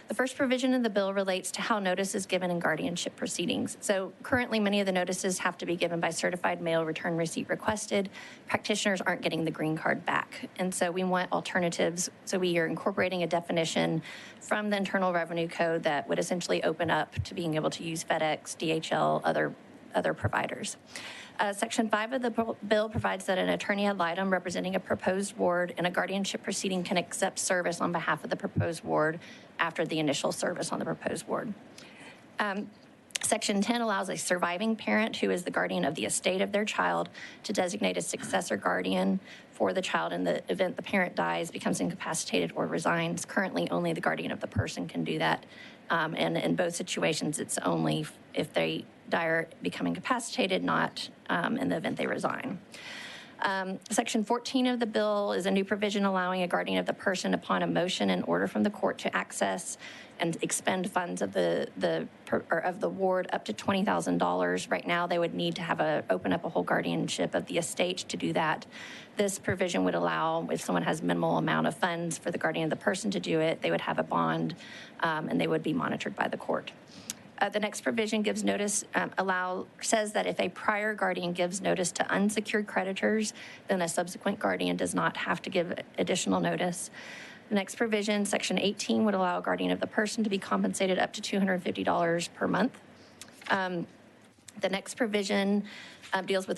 The first provision in the bill relates to how notice is given in guardianship proceedings. So currently, many of the notices have to be given by certified mail, return receipt requested. Practitioners aren't getting the green card back. And so we want alternatives. So we are incorporating a definition from the Internal Revenue Code that would essentially open up to being able to use FedEx, DHL, other providers. Section 5 of the bill provides that an attorney ad litem representing a proposed ward in a guardianship proceeding can accept service on behalf of the proposed ward after the initial service on the proposed ward. Section 10 allows a surviving parent who is the guardian of the estate of their child to designate a successor guardian for the child in the event the parent dies, becomes incapacitated, or resigns. Currently, only the guardian of the person can do that. And in both situations, it's only if they die or become incapacitated, not in the event they resign. Section 14 of the bill is a new provision allowing a guardian of the person upon a motion and order from the court to access and expend funds of the ward up to $20,000. Right now, they would need to open up a whole guardianship of the estate to do that. This provision would allow, if someone has minimal amount of funds for the guardian of the person to do it, they would have a bond, and they would be monitored by the court. The next provision gives notice, says that if a prior guardian gives notice to unsecured creditors, then a subsequent guardian does not have to give additional notice. The next provision, Section 18, would allow a guardian of the person to be compensated up to $250 per month. The next provision deals with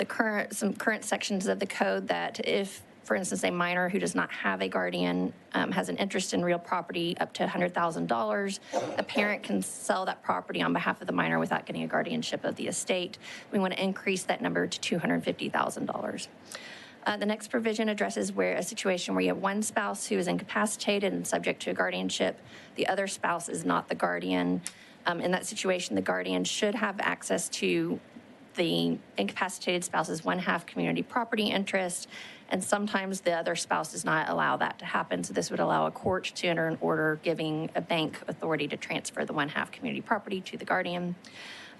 some current sections of the code that if, for instance, a minor who does not have a guardian has an interest in real property up to $100,000, a parent can sell that property on behalf of the minor without getting a guardianship of the estate. We want to increase that number to $250,000. The next provision addresses a situation where you have one spouse who is incapacitated and subject to a guardianship. The other spouse is not the guardian. In that situation, the guardian should have access to the incapacitated spouse's 1/2 community property interest, and sometimes the other spouse does not allow that to happen. So this would allow a court to enter an order giving a bank authority to transfer the 1/2 community property to the guardian.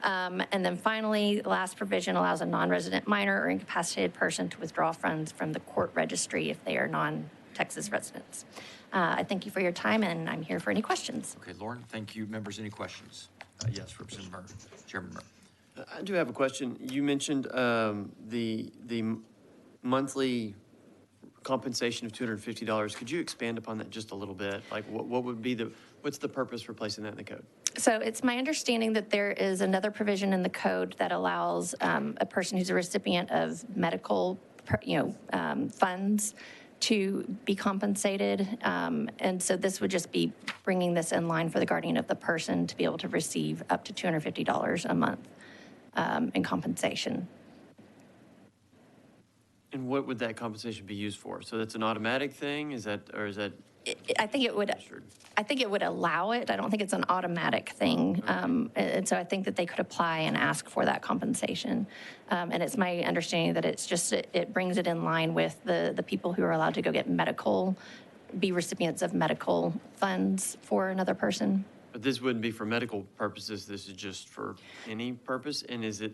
And then finally, the last provision allows a non-resident minor or incapacitated person to withdraw funds from the court registry if they are non-Texas residents. I thank you for your time, and I'm here for any questions.
Okay, Lauren, thank you. Members, any questions? Yes, Representative Murray, Chairman Murray.
I do have a question. You mentioned the monthly compensation of $250. Could you expand upon that just a little bit? Like, what would be what's the purpose for placing that in the code?
So it's my understanding that there is another provision in the code that allows a person who's a recipient of medical, funds to be compensated. And so this would just be bringing this in line for the guardian of the person to be able to receive up to $250 a month in compensation.
And what would that compensation be used for? So that's an automatic thing? Is that
I think it would allow it. I don't think it's an automatic thing. And so I think that they could apply and ask for that compensation. And it's my understanding that it's just, it brings it in line with the people who are allowed to go get be recipients of medical funds for another person.
But this wouldn't be for medical purposes, this is just for any purpose, and is it,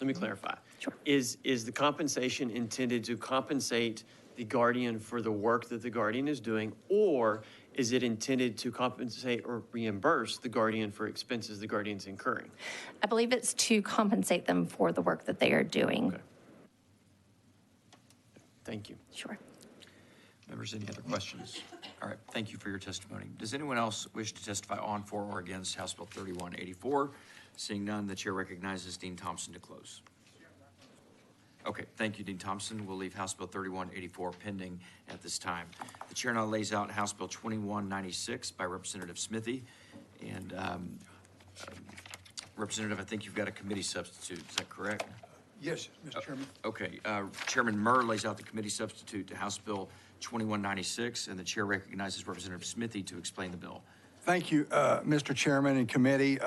let me clarify.
Sure.
Is the compensation intended to compensate the guardian for the work that the guardian is doing, or is it intended to compensate or reimburse the guardian for expenses the guardian's incurring?
I believe it's to compensate them for the work that they are doing.
Okay. Thank you.
Sure.
Members, any other questions? All right, thank you for your testimony. Does anyone else wish to testify on, for, or against House Bill 3184? Seeing none, the chair recognizes Dean Thompson to close. Okay, thank you, Dean Thompson. We'll leave House Bill 3184 pending at this time. The chair now lays out House Bill 2196 by Representative Smithy. And Representative, I think you've got a committee substitute. Is that correct?
Yes, Mr. Chairman.
Okay, Chairman Murr lays out the committee substitute to House Bill 2196, and the chair recognizes Representative Smithy to explain the bill.
Thank you, Mr. Chairman and committee.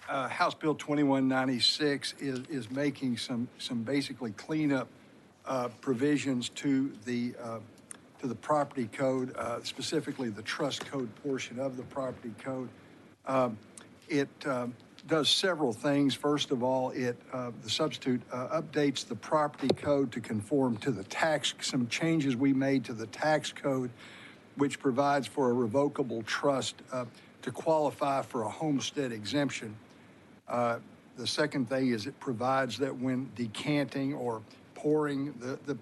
House Bill 2196 is making some basically cleanup provisions to the property code, specifically the trust code portion of the property code. It does several things. First of all, the substitute updates the property code to conform to the some changes we made to the tax code, which provides for a revocable trust to qualify for a homestead exemption. The second thing is it provides that when decanting or pouring the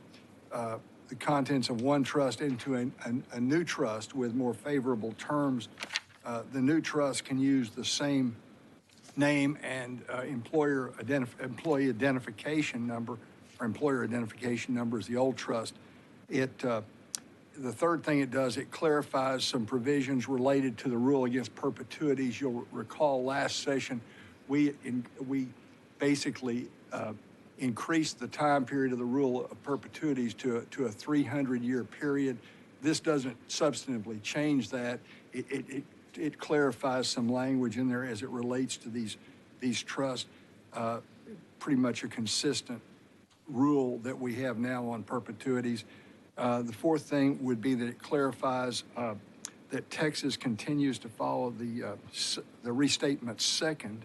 contents of one trust into a new trust with more favorable terms, the new trust can use the same name and employee identification number, or employer identification number as the old trust. The third thing it does, it clarifies some provisions related to the rule against perpetuities. You'll recall last session, we basically increased the time period of the rule of perpetuities to a 300-year period. This doesn't substantively change that. It clarifies some language in there as it relates to these trusts. Pretty much a consistent rule that we have now on perpetuities. The fourth thing would be that it clarifies that Texas continues to follow the restatement second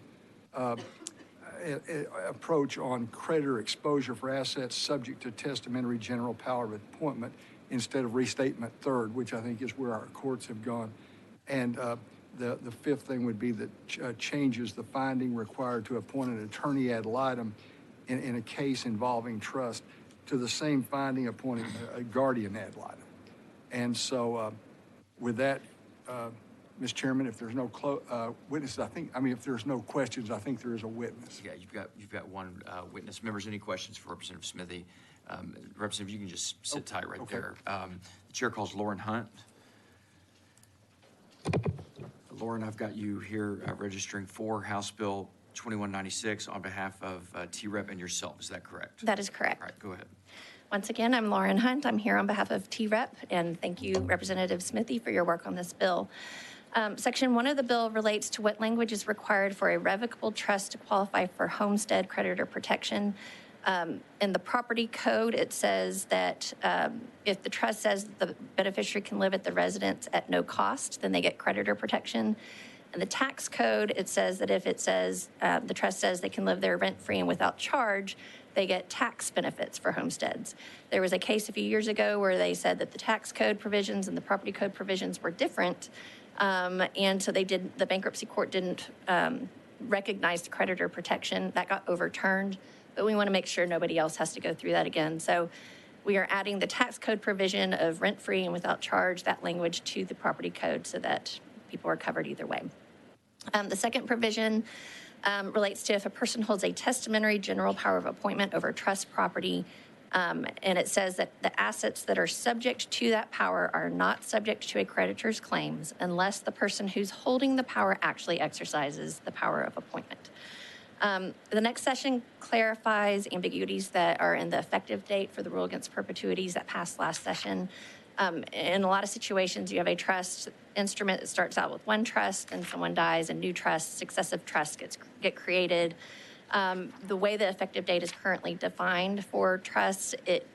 approach on creditor exposure for assets subject to testamentary general power of appointment instead of restatement third, which I think is where our courts have gone. And the fifth thing would be that changes the finding required to appoint an attorney ad litem in a case involving trust to the same finding appointing a guardian ad litem. And so with that, Mr. Chairman, if there's no witnesses, if there's no questions, I think there is a witness.
Yeah, you've got one witness. Members, any questions for Representative Smithy? Representative, you can just sit tight right there. The chair calls Lauren Hunt. Lauren, I've got you here registering for House Bill 2196 on behalf of T-Rep and yourself. Is that correct?
That is correct.
All right, go ahead.
Once again, I'm Lauren Hunt. I'm here on behalf of T-Rep, and thank you, Representative Smithy, for your work on this bill. Section 1 of the bill relates to what language is required for a revocable trust to qualify for homestead creditor protection. In the property code, it says that if the trust says the beneficiary can live at the residence at no cost, then they get creditor protection. In the tax code, it says that if it says the trust says they can live there rent-free and without charge, they get tax benefits for homesteads. There was a case a few years ago where they said that the tax code provisions and the property code provisions were different, and so the bankruptcy court didn't recognize the creditor protection. That got overturned, but we want to make sure nobody else has to go through that again. So we are adding the tax code provision of rent-free and without charge, that language, to the property code so that people are covered either way. The second provision relates to if a person holds a testamentary general power of appointment over trust property, and it says that the assets that are subject to that power are not subject to a creditor's claims unless the person who's holding the power actually exercises the power of appointment. The next section clarifies ambiguities that are in the effective date for the rule against perpetuities that passed last session. In a lot of situations, you have a trust instrument that starts out with one trust, and someone dies, and new trusts, successive trusts get created. The way the effective date is currently defined for trusts, it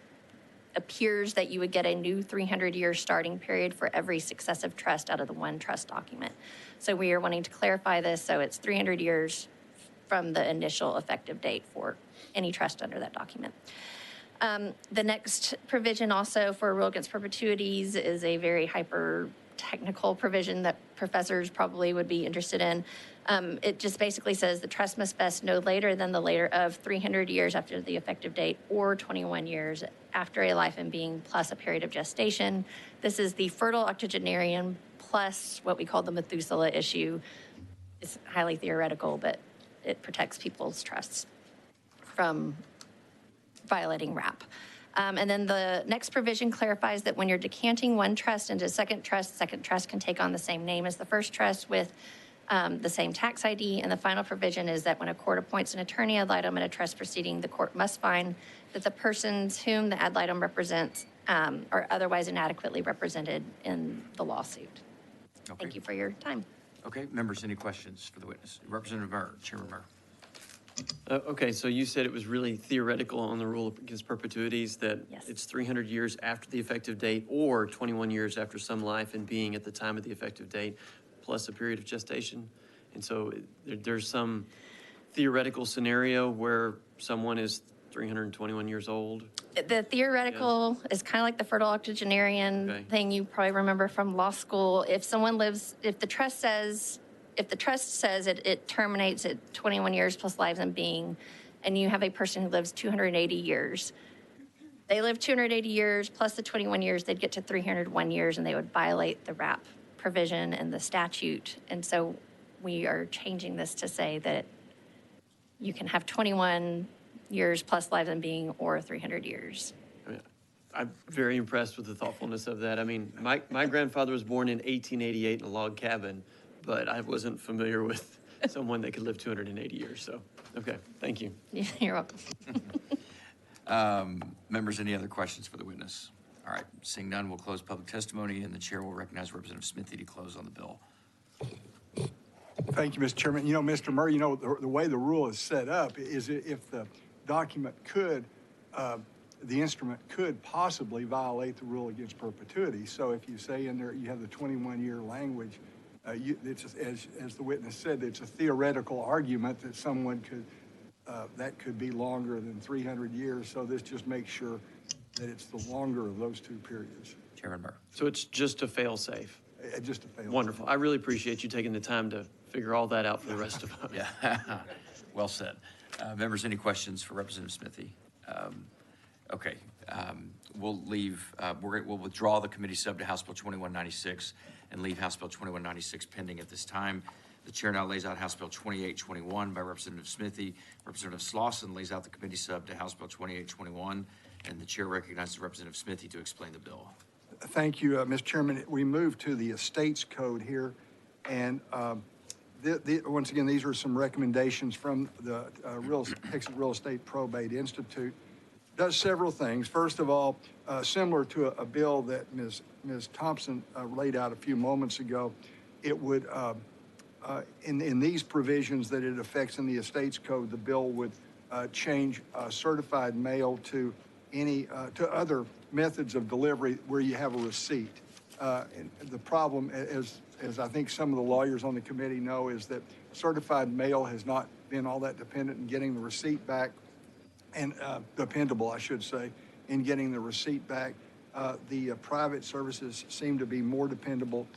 appears that you would get a new 300-year starting period for every successive trust out of the one trust document. So we are wanting to clarify this, so it's 300 years from the initial effective date for any trust under that document. The next provision also for rule against perpetuities is a very hyper-technical provision that professors probably would be interested in. It just basically says the trust must vest no later than the later of 300 years after the effective date or 21 years after a life and being plus a period of gestation. This is the fertile octogenarian plus what we call the Methuselah issue. It's highly theoretical, but it protects people's trusts from violating RAP. And then the next provision clarifies that when you're decanting one trust into second trust can take on the same name as the first trust with the same tax ID. And the final provision is that when a court appoints an attorney ad litem in a trust proceeding, the court must find that the persons whom the ad litem represents are otherwise inadequately represented in the lawsuit.
Okay.
Thank you for your time.
Okay, members, any questions for the witness? Representative Murr, Chairman Murr.
Okay, so you said it was really theoretical on the rule against perpetuities, that it's 300 years after the effective date or 21 years after some life and being at the time of the effective date, plus a period of gestation. And so there's some theoretical scenario where someone is 321 years old.
The theoretical is kind of like the fertile octogenarian thing you probably remember from law school. If someone lives, if the trust says it terminates at 21 years plus lives and being, and you have a person who lives 280 years, they live 280 years plus the 21 years, they'd get to 301 years and they would violate the RAP provision and the statute. And so we are changing this to say that you can have 21 years plus lives and being or 300 years.
I'm very impressed with the thoughtfulness of that. I mean, my grandfather was born in 1888 in a log cabin, but I wasn't familiar with someone that could live 280 years. So, okay, thank you.
You're welcome.
Members, any other questions for the witness? All right, seeing none, we'll close public testimony, and the chair will recognize Representative Smithy to close on the bill.
Thank you, Mr. Chairman. You know, Mr. Murray, you know, the way the rule is set up is if the document could, the instrument could possibly violate the rule against perpetuity. So if you say in there you have the 21-year language, it's, as the witness said, it's a theoretical argument that someone could, that could be longer than 300 years. So this just makes sure that it's the longer of those two periods.
Chairman Murr.
So it's just a fail-safe.
Just a fail-safe.
Wonderful. I really appreciate you taking the time to figure all that out for the rest of us.
Yeah, well said. Members, any questions for Representative Smithy? Okay, we'll leave, we'll withdraw the committee sub to House Bill 2196 and leave House Bill 2196 pending at this time. The chair now lays out House Bill 2821 by Representative Smithy. Representative Slauson lays out the committee sub to House Bill 2821, and the chair recognizes Representative Smithy to explain the bill.
Thank you, Mr. Chairman. We move to the Estates Code here, and once again, these are some recommendations from the Texas Real Estate Probate Institute. Does several things. First of all, similar to a bill that Ms. Thompson laid out a few moments ago, it would, in these provisions that it affects in the Estates Code, the bill would change certified mail to to other methods of delivery where you have a receipt. And the problem, as I think some of the lawyers on the committee know, is that certified mail has not been all that dependent in getting the receipt back, and dependable, I should say, in getting the receipt back. The private services seem to be more dependable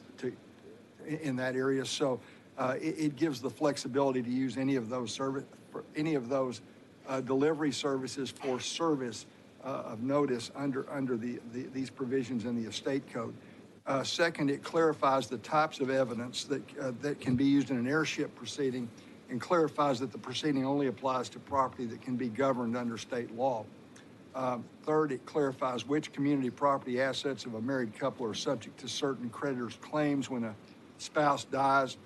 in that area. So it gives the flexibility to use any of those delivery services for service of notice under these provisions in the estate code. Second, it clarifies the types of evidence that can be used in an heirship proceeding, and clarifies that the proceeding only applies to property that can be governed under state law. Third, it clarifies which community property assets of a married couple are subject to certain creditors' claims when a spouse dies.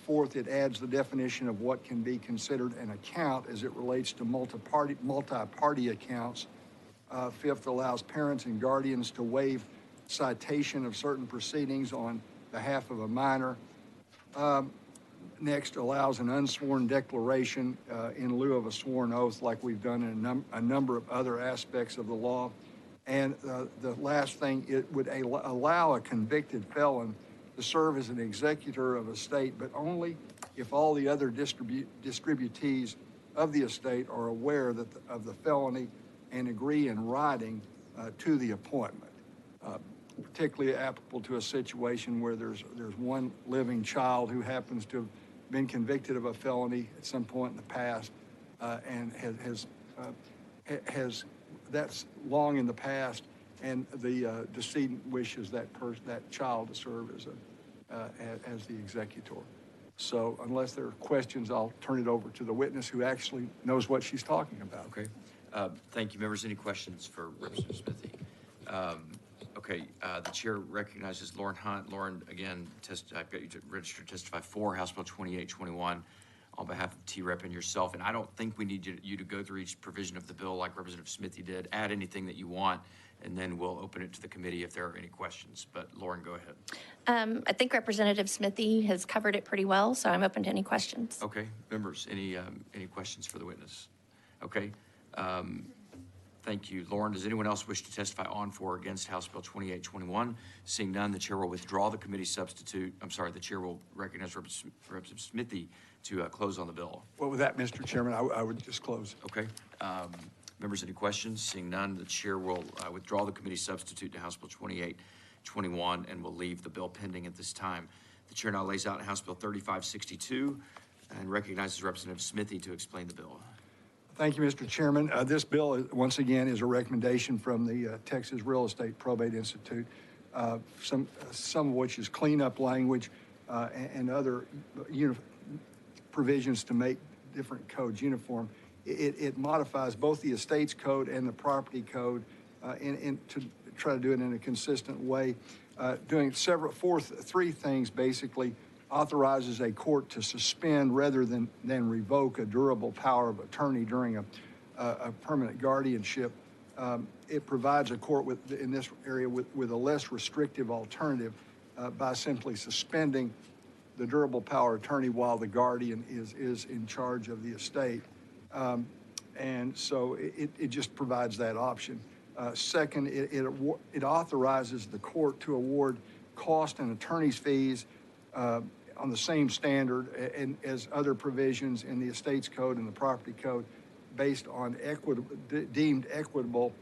Fourth, it adds the definition of what can be considered an account as it relates to multi-party accounts. Fifth, allows parents and guardians to waive citation of certain proceedings on behalf of a minor. Next, allows an unsworn declaration in lieu of a sworn oath, like we've done in a number of other aspects of the law. And the last thing, it would allow a convicted felon to serve as an executor of a estate, but only if all the other distributees of the estate are aware of the felony and agree in writing to the appointment. Particularly applicable to a situation where there's one living child who happens to have been convicted of a felony at some point in the past and has that's long in the past, and the decedent wishes that child to serve as the executor. So unless there are questions, I'll turn it over to the witness who actually knows what she's talking about.
Okay. Thank you, members. Any questions for Representative Smithy? Okay, the chair recognizes Lauren Hunt. Lauren, again, I've got you to register to testify for House Bill 2821 on behalf of T-Rep and yourself. And I don't think we need you to go through each provision of the bill like Representative Smithy did. Add anything that you want, and then we'll open it to the committee if there are any questions. But Lauren, go ahead.
I think Representative Smithy has covered it pretty well, so I'm open to any questions.
Okay, members, any questions for the witness? Okay. Thank you. Lauren, does anyone else wish to testify on, for, or against House Bill 2821? Seeing none, the chair will withdraw the committee substitute. The chair will recognize Representative Smithy to close on the bill.
Well, with that, Mr. Chairman, I would just close.
Okay. Members, any questions? Seeing none, the chair will withdraw the committee substitute to House Bill 2821 and will leave the bill pending at this time. The chair now lays out House Bill 3562 and recognizes Representative Smithy to explain the bill.
Thank you, Mr. Chairman. This bill, once again, is a recommendation from the Texas Real Estate Probate Institute, some of which is cleanup language and other provisions to make different codes uniform. It modifies both the estates code and the property code to try to do it in a consistent way, doing three things basically. Authorizes a court to suspend rather than revoke a durable power of attorney during a permanent guardianship. It provides a court in this area with a less restrictive alternative by simply suspending the durable power of attorney while the guardian is in charge of the estate. And so it just provides that option. Second, it authorizes the court to award cost and attorney's fees on the same standard as other provisions in the estates code and the property code, based on deemed equitable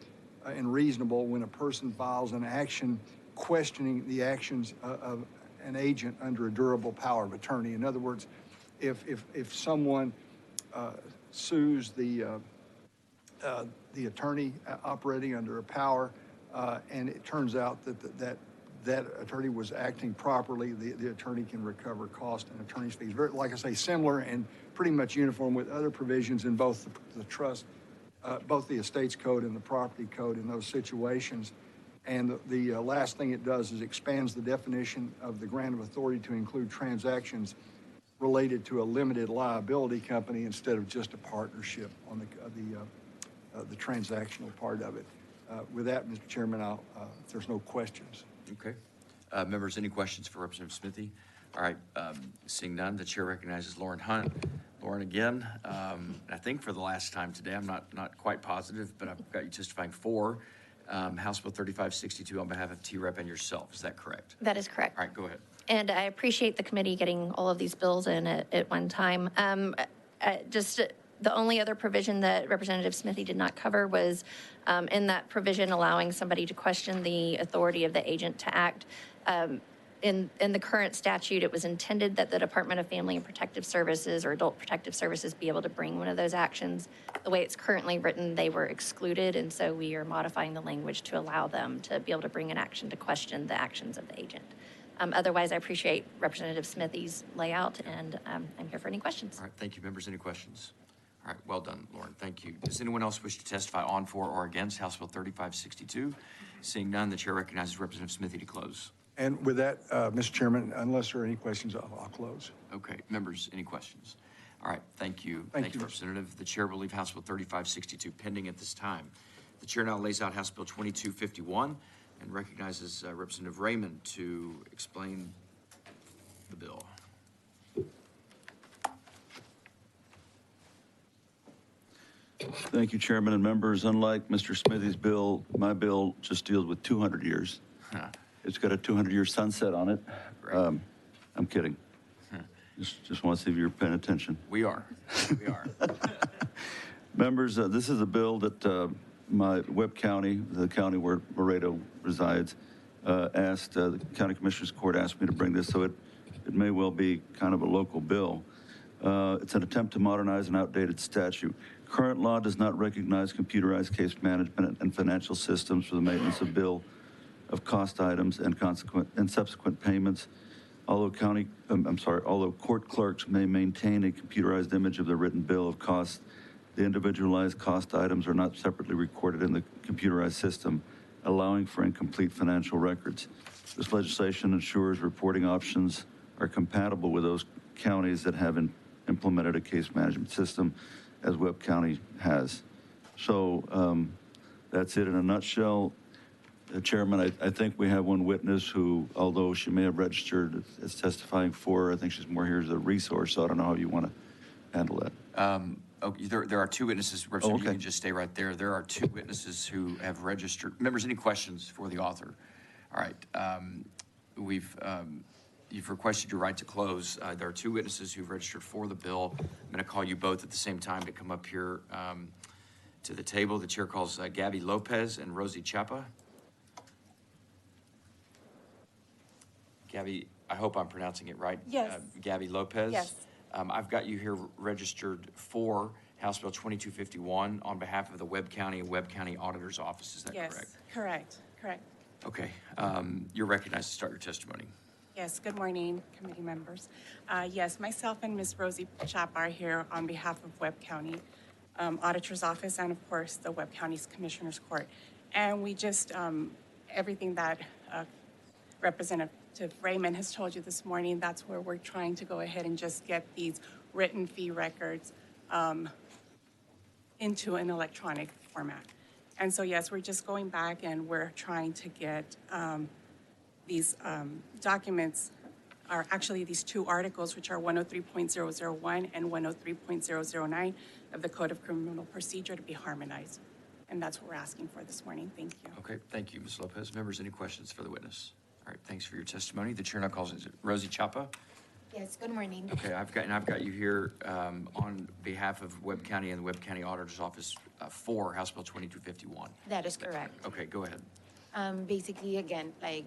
and reasonable when a person files an action questioning the actions of an agent under a durable power of attorney. In other words, if someone sues the attorney operating under a power, and it turns out that attorney was acting properly, the attorney can recover cost and attorney's fees. Like I say, similar and pretty much uniform with other provisions in both the trust, both the estates code and the property code in those situations. And the last thing it does is expands the definition of the grant of authority to include transactions related to a limited liability company instead of just a partnership on the transactional part of it. With that, Mr. Chairman, if there's no questions.
Okay. Members, any questions for Representative Smithy? All right. Seeing none, the chair recognizes Lauren Hunt. Lauren, again, I think for the last time today, I'm not quite positive, but I've got you testifying for House Bill 3562 on behalf of T-Rep and yourself. Is that correct?
That is correct.
All right, go ahead.
And I appreciate the committee getting all of these bills in at one time. The only other provision that Representative Smithy did not cover was in that provision allowing somebody to question the authority of the agent to act. In the current statute, it was intended that the Department of Family and Protective Services or Adult Protective Services be able to bring one of those actions. The way it's currently written, they were excluded, and so we are modifying the language to allow them to be able to bring an action to question the actions of the agent. Otherwise, I appreciate Representative Smithy's layout, and I'm here for any questions.
All right, thank you. Members, any questions? All right, well done, Lauren. Thank you. Does anyone else wish to testify on, for, or against House Bill 3562? Seeing none, the chair recognizes Representative Smithy to close.
And with that, Mr. Chairman, unless there are any questions, I'll close.
Okay, members, any questions? All right, thank you.
Thank you,
Representative. The chair will leave House Bill 3562 pending at this time. The chair now lays out House Bill 2251 and recognizes Representative Raymond to explain the bill.
Thank you, Chairman and members. Unlike Mr. Smithy's bill, my bill just deals with 200 years. It's got a 200-year sunset on it. I'm kidding. Just want to see if you're paying attention.
We are. We are.
Members, this is a bill that my Webb County, the county where Laredo resides, asked, the County Commissioners Court asked me to bring this, so it may well be kind of a local bill. It's an attempt to modernize an outdated statute. Current law does not recognize computerized case management and financial systems for the maintenance of bill of cost items and subsequent payments. Although court clerks may maintain a computerized image of the written bill of costs, the individualized cost items are not separately recorded in the computerized system, allowing for incomplete financial records. This legislation ensures reporting options are compatible with those counties that have implemented a case management system, as Webb County has. So that's it in a nutshell. Chairman, I think we have one witness who, although she may have registered as testifying for, I think she's more here as a resource, so I don't know how you want to handle that.
Okay, there are two witnesses. Representative, you can just stay right there. There are two witnesses who have registered. Members, any questions for the author? All right. You've requested your right to close. There are two witnesses who've registered for the bill. I'm going to call you both at the same time to come up here to the table. The chair calls Gabby Lopez and Rosie Chapa. Gabby, I hope I'm pronouncing it right.
Yes.
Gabby Lopez.
Yes.
I've got you here registered for House Bill 2251 on behalf of the Webb County and Webb County Auditor's Office. Is that correct?
Yes, correct.
Okay. You're recognized to start your testimony.
Yes, good morning, committee members. Yes, myself and Ms. Rosie Chap are here on behalf of Webb County Auditor's Office and, of course, the Webb County's Commissioners Court. And we just, everything that Representative Raymond has told you this morning, that's where we're trying to go ahead and just get these written fee records into an electronic format. And so, yes, we're just going back and we're trying to get these documents, are actually these two articles, which are 103.001 and 103.009 of the Code of Criminal Procedure, to be harmonized. And that's what we're asking for this morning. Thank you.
Okay, thank you, Ms. Lopez. Members, any questions for the witness? All right, thanks for your testimony. The chair now calls Rosie Chapa.
Yes, good morning.
Okay, I've got you here on behalf of Webb County and the Webb County Auditor's Office for House Bill 2251.
That is correct.
Okay, go ahead.
Basically, again, like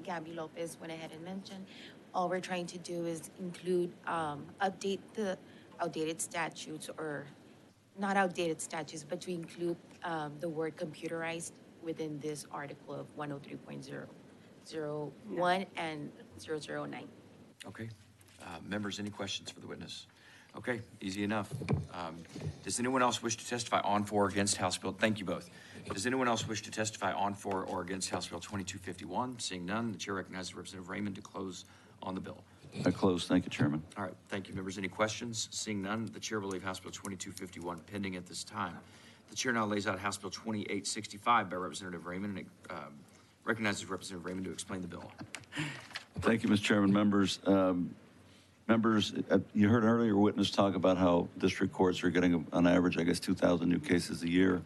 Gabby Lopez went ahead and mentioned, all we're trying to do is include, update the outdated statutes, or not outdated statutes, but to include the word computerized within this article of 103.001 and 009.
Okay. Members, any questions for the witness? Okay, easy enough. Does anyone else wish to testify on, for, or against House Bill? Thank you both. Does anyone else wish to testify on, for, or against House Bill 2251? Seeing none, the chair recognizes Representative Raymond to close on the bill.
I close. Thank you, Chairman.
All right, thank you, members. Any questions? Seeing none, the chair will leave House Bill 2251 pending at this time. The chair now lays out House Bill 2865 by Representative Raymond and recognizes Representative Raymond to explain the bill.
Thank you, Mr. Chairman. Members, you heard an earlier witness talk about how district courts are getting, on average, I guess, 2,000 new cases a year.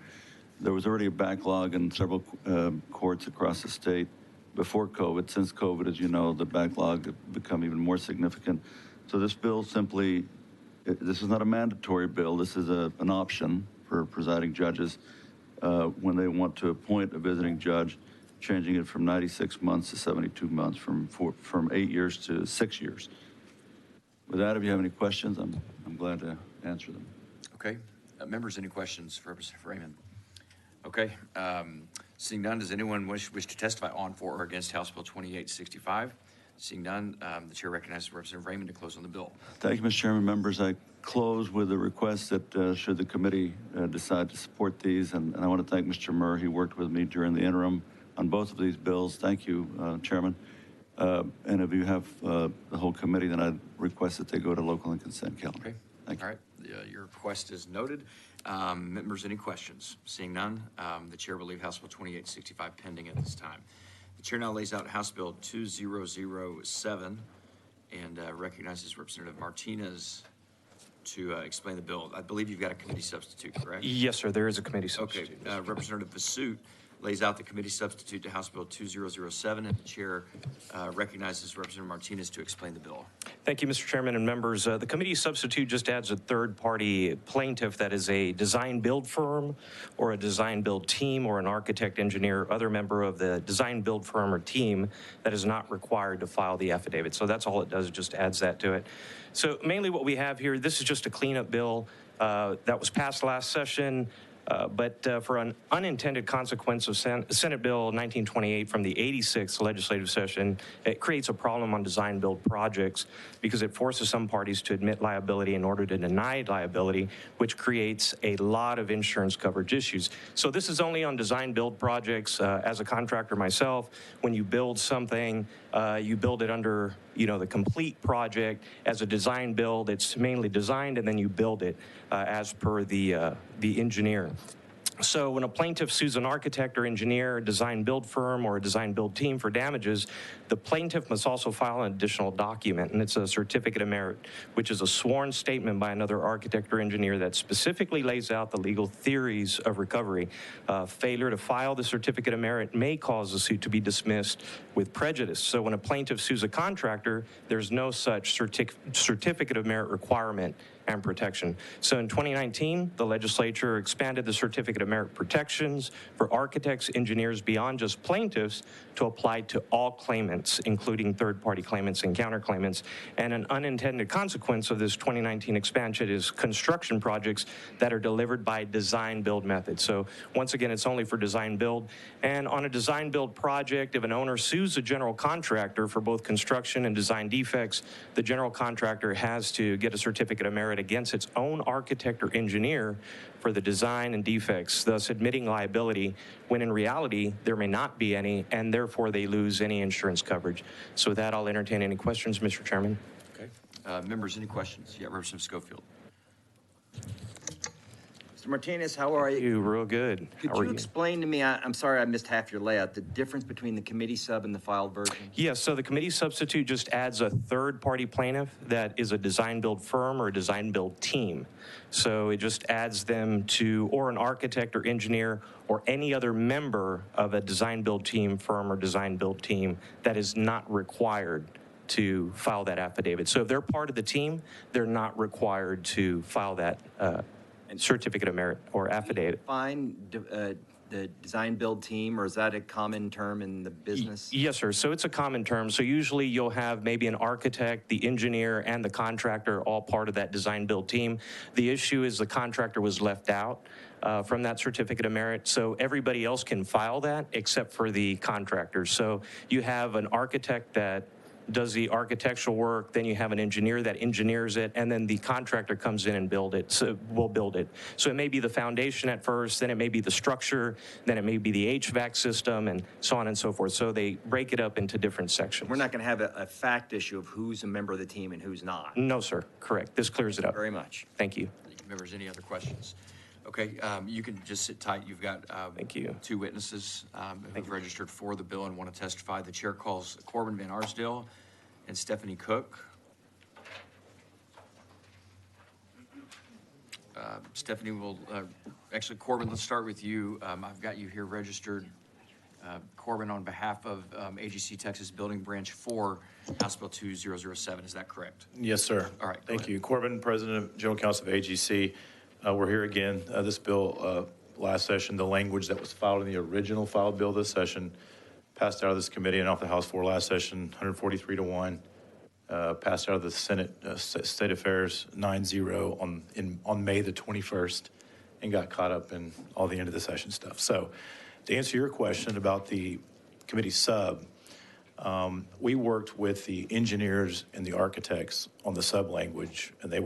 There was already a backlog in several courts across the state before COVID. Since COVID, as you know, the backlog has become even more significant. So this bill simply, this is not a mandatory bill. This is an option for presiding judges when they want to appoint a visiting judge, changing it from 96 months to 72 months, from 8 years to 6 years. With that, if you have any questions, I'm glad to answer them.
Okay. Members, any questions for Representative Raymond? Okay. Seeing none, does anyone wish to testify on, for, or against House Bill 2865? Seeing none, the chair recognizes Representative Raymond to close on the bill.
Thank you, Mr. Chairman. Members, I close with a request that should the committee decide to support these, and I want to thank Mr. Murr. He worked with me during the interim on both of these bills. Thank you, Chairman. And if you have the whole committee, then I'd request that they go to local and consent calendar.
Okay.
Thank you.
All right. Your request is noted. Members, any questions? Seeing none, the chair will leave House Bill 2865 pending at this time. The chair now lays out House Bill 2007 and recognizes Representative Martinez to explain the bill. I believe you've got a committee substitute, correct?
Yes, sir. There is a committee substitute.
Okay. Representative Vasut lays out the committee substitute to House Bill 2007, and the chair recognizes Representative Martinez to explain the bill.
Thank you, Mr. Chairman and members. The committee substitute just adds a third-party plaintiff that is a design-build firm or a design-build team or an architect, engineer, other member of the design-build firm or team that is not required to file the affidavit. So that's all it does, it just adds that to it. So mainly what we have here, this is just a cleanup bill that was passed last session. But for an unintended consequence of Senate Bill 1928 from the 86th legislative session, it creates a problem on design-build projects because it forces some parties to admit liability in order to deny liability, which creates a lot of insurance coverage issues. So this is only on design-build projects. As a contractor myself, when you build something, you build it under, the complete project. As a design build, it's mainly designed and then you build it as per the engineer. So when a plaintiff sues an architect or engineer, a design-build firm, or a design-build team for damages, the plaintiff must also file an additional document, and it's a certificate of merit, which is a sworn statement by another architect or engineer that specifically lays out the legal theories of recovery. Failure to file the certificate of merit may cause the suit to be dismissed with prejudice. So when a plaintiff sues a contractor, there's no such certificate of merit requirement and protection. So in 2019, the legislature expanded the certificate of merit protections for architects, engineers beyond just plaintiffs to apply to all claimants, including third-party claimants and counterclaimants. And an unintended consequence of this 2019 expansion is construction projects that are delivered by design-build method. So once again, it's only for design-build. And on a design-build project, if an owner sues a general contractor for both construction and design defects, the general contractor has to get a certificate of merit against its own architect or engineer for the design and defects, thus admitting liability when in reality there may not be any, and therefore they lose any insurance coverage. So with that, I'll entertain any questions, Mr. Chairman.
Okay. Members, any questions? Yeah, Representative Schofield.
Mr. Martinez, how are you?
Real good.
Could you explain to me, I'm sorry I missed half your layout, the difference between the committee sub and the filed version?
Yes, so the committee substitute just adds a third-party plaintiff that is a design-build firm or a design-build team. So it just adds them to, or an architect or engineer or any other member of a design-build team, firm, or design-build team that is not required to file that affidavit. So if they're part of the team, they're not required to file that certificate of merit or affidavit.
Define the design-build team, or is that a common term in the business?
Yes, sir. So it's a common term. So usually you'll have maybe an architect, the engineer, and the contractor all part of that design-build team. The issue is the contractor was left out from that certificate of merit. So everybody else can file that except for the contractor. So you have an architect that does the architectural work, then you have an engineer that engineers it, and then the contractor comes in and build it. So we'll build it. So it may be the foundation at first, then it may be the structure, then it may be the HVAC system, and so on and so forth. So they break it up into different sections.
We're not going to have a fact issue of who's a member of the team and who's not.
No, sir. Correct. This clears it up.
Very much.
Thank you.
Members, any other questions? Okay, you can just sit tight. You've got
Thank you.
2 witnesses who've registered for the bill and want to testify. The chair calls Corbin Van Arsdale and Stephanie Cook. Stephanie will, actually, Corbin, let's start with you. I've got you here registered. Corbin, on behalf of AGC Texas Building Branch 4, House Bill 2007, is that correct?
Yes, sir.
All right.
Thank you. Corbin, President, General Counsel of AGC. We're here again. This bill, last session, the language that was filed in the original filed bill this session passed out of this committee and off the House floor last session, 143 to 1. Passed out of the Senate State Affairs 9-0 on May the 21st and got caught up in all the end of the session stuff. So to answer your question about the committee sub, we worked with the engineers and the architects on the sub language, and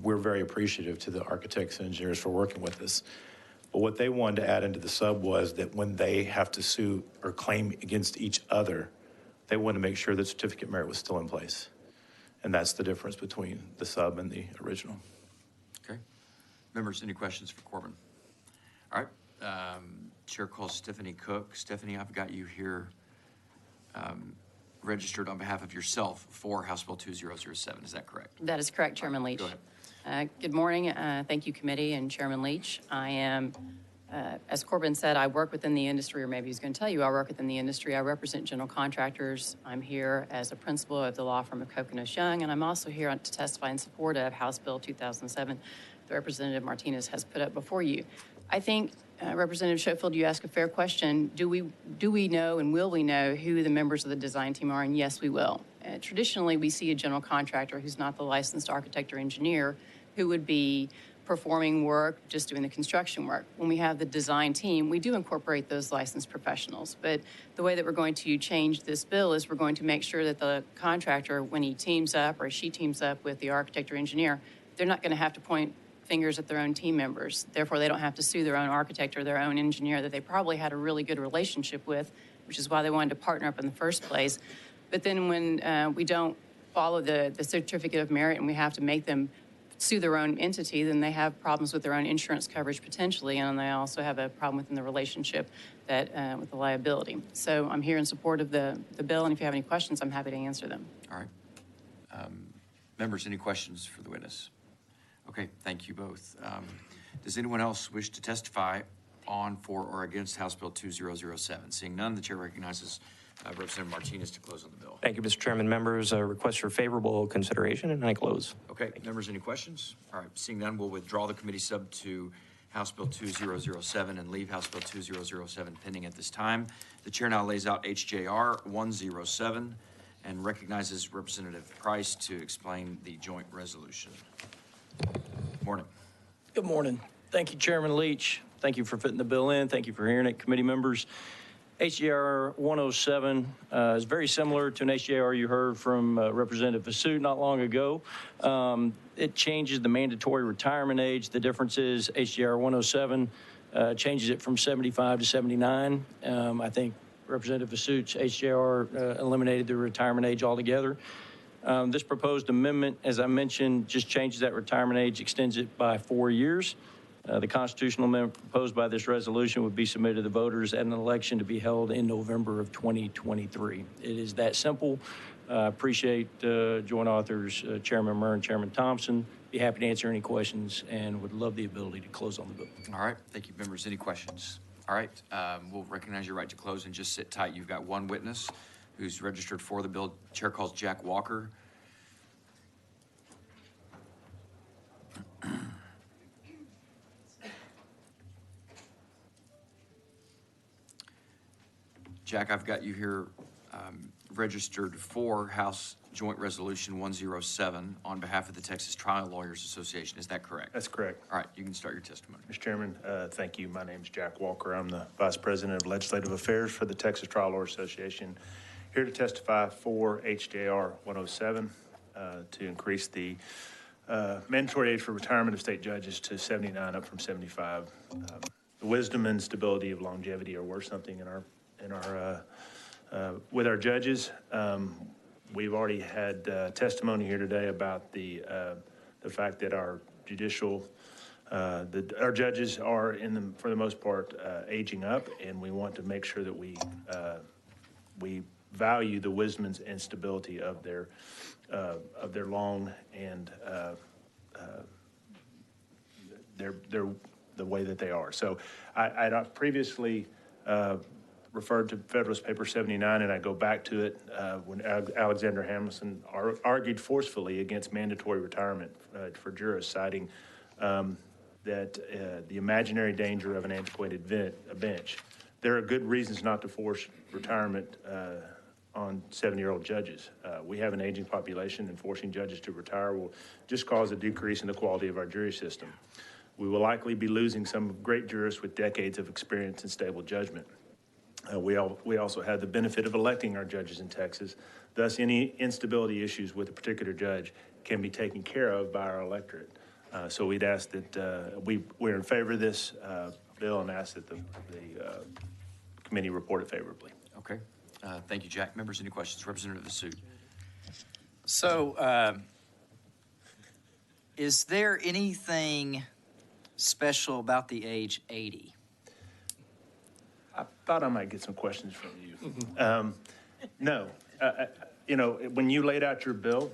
we're very appreciative to the architects and engineers for working with us. But what they wanted to add into the sub was that when they have to sue or claim against each other, they wanted to make sure that certificate of merit was still in place. And that's the difference between the sub and the original.
Okay. Members, any questions for Corbin? All right. Chair calls Stephanie Cook. Stephanie, I've got you here registered on behalf of yourself for House Bill 2007. Is that correct?
That is correct, Chairman Leach.
Go ahead.
Good morning. Thank you, committee and Chairman Leach. I am, as Corbin said, I work within the industry, or maybe he's going to tell you I work within the industry. I represent general contractors. I'm here as a principal of the law firm of Kokonos Young, and I'm also here to testify in support of House Bill 2007 that Representative Martinez has put up before you. I think, Representative Schofield, you asked a fair question. Do we know and will we know who the members of the design team are? And yes, we will. Traditionally, we see a general contractor who's not the licensed architect or engineer who would be performing work, just doing the construction work. When we have the design team, we do incorporate those licensed professionals. But the way that we're going to change this bill is we're going to make sure that the contractor, when he teams up or she teams up with the architect or engineer, they're not going to have to point fingers at their own team members. Therefore, they don't have to sue their own architect or their own engineer that they probably had a really good relationship with, which is why they wanted to partner up in the first place. But then when we don't follow the certificate of merit and we have to make them sue their own entity, then they have problems with their own insurance coverage potentially, and they also have a problem within the relationship that with the liability. So I'm here in support of the bill, and if you have any questions, I'm happy to answer them.
All right. Members, any questions for the witness? Okay, thank you both. Does anyone else wish to testify on, for, or against House Bill 2007? Seeing none, the chair recognizes Representative Martinez to close on the bill.
Thank you, Mr. Chairman. Members, request for favorable consideration, and I close.
Okay, members, any questions? All right, seeing none, we'll withdraw the committee sub to House Bill 2007 and leave House Bill 2007 pending at this time. The chair now lays out HJR 107 and recognizes Representative Price to explain the joint resolution. Morning.
Good morning. Thank you, Chairman Leach. Thank you for fitting the bill in. Thank you for hearing it, committee members. HJR 107 is very similar to an HJR you heard from Representative Vasut not long ago. It changes the mandatory retirement age. The difference is HJR 107 changes it from 75 to 79. I think Representative Vasut's HJR eliminated the retirement age altogether. This proposed amendment, as I mentioned, just changes that retirement age, extends it by 4 years. The constitutional amendment proposed by this resolution would be submitted to the voters at an election to be held in November of 2023. It is that simple. Appreciate joint authors, Chairman Murr and Chairman Thompson. Be happy to answer any questions and would love the ability to close on the bill.
All right, thank you, members. Any questions? All right, we'll recognize your right to close and just sit tight. You've got one witness who's registered for the bill. Chair calls Jack Walker. Jack, I've got you here registered for House Joint Resolution 107 on behalf of the Texas Trial Lawyers Association. Is that correct?
That's correct.
All right, you can start your testimony.
Mr. Chairman, thank you. My name is Jack Walker. I'm the Vice President of Legislative Affairs for the Texas Trial Lawyers Association. Here to testify for HJR 107 to increase the mandatory age for retirement of state judges to 79 up from 75. The wisdom and stability of longevity are worth something with our judges. We've already had testimony here today about the fact that our judicial, our judges are for the most part aging up, and we want to make sure that we value the wisdom and stability of their long and the way that they are. So I previously referred to Federalist Paper 79, and I go back to it when Alexander Hamilton argued forcefully against mandatory retirement for jurists, citing that the imaginary danger of an antiquated bench. There are good reasons not to force retirement on 70-year-old judges. We have an aging population, and forcing judges to retire will just cause a decrease in the quality of our jury system. We will likely be losing some great jurists with decades of experience and stable judgment. We also have the benefit of electing our judges in Texas. Thus, any instability issues with a particular judge can be taken care of by our electorate. So we'd ask that we're in favor of this bill and ask that the committee report it favorably.
Okay. Thank you, Jack. Members, any questions? Representative Vasut.
So, is there anything special about the age 80?
I thought I might get some questions from you. No, you know, when you laid out your bill,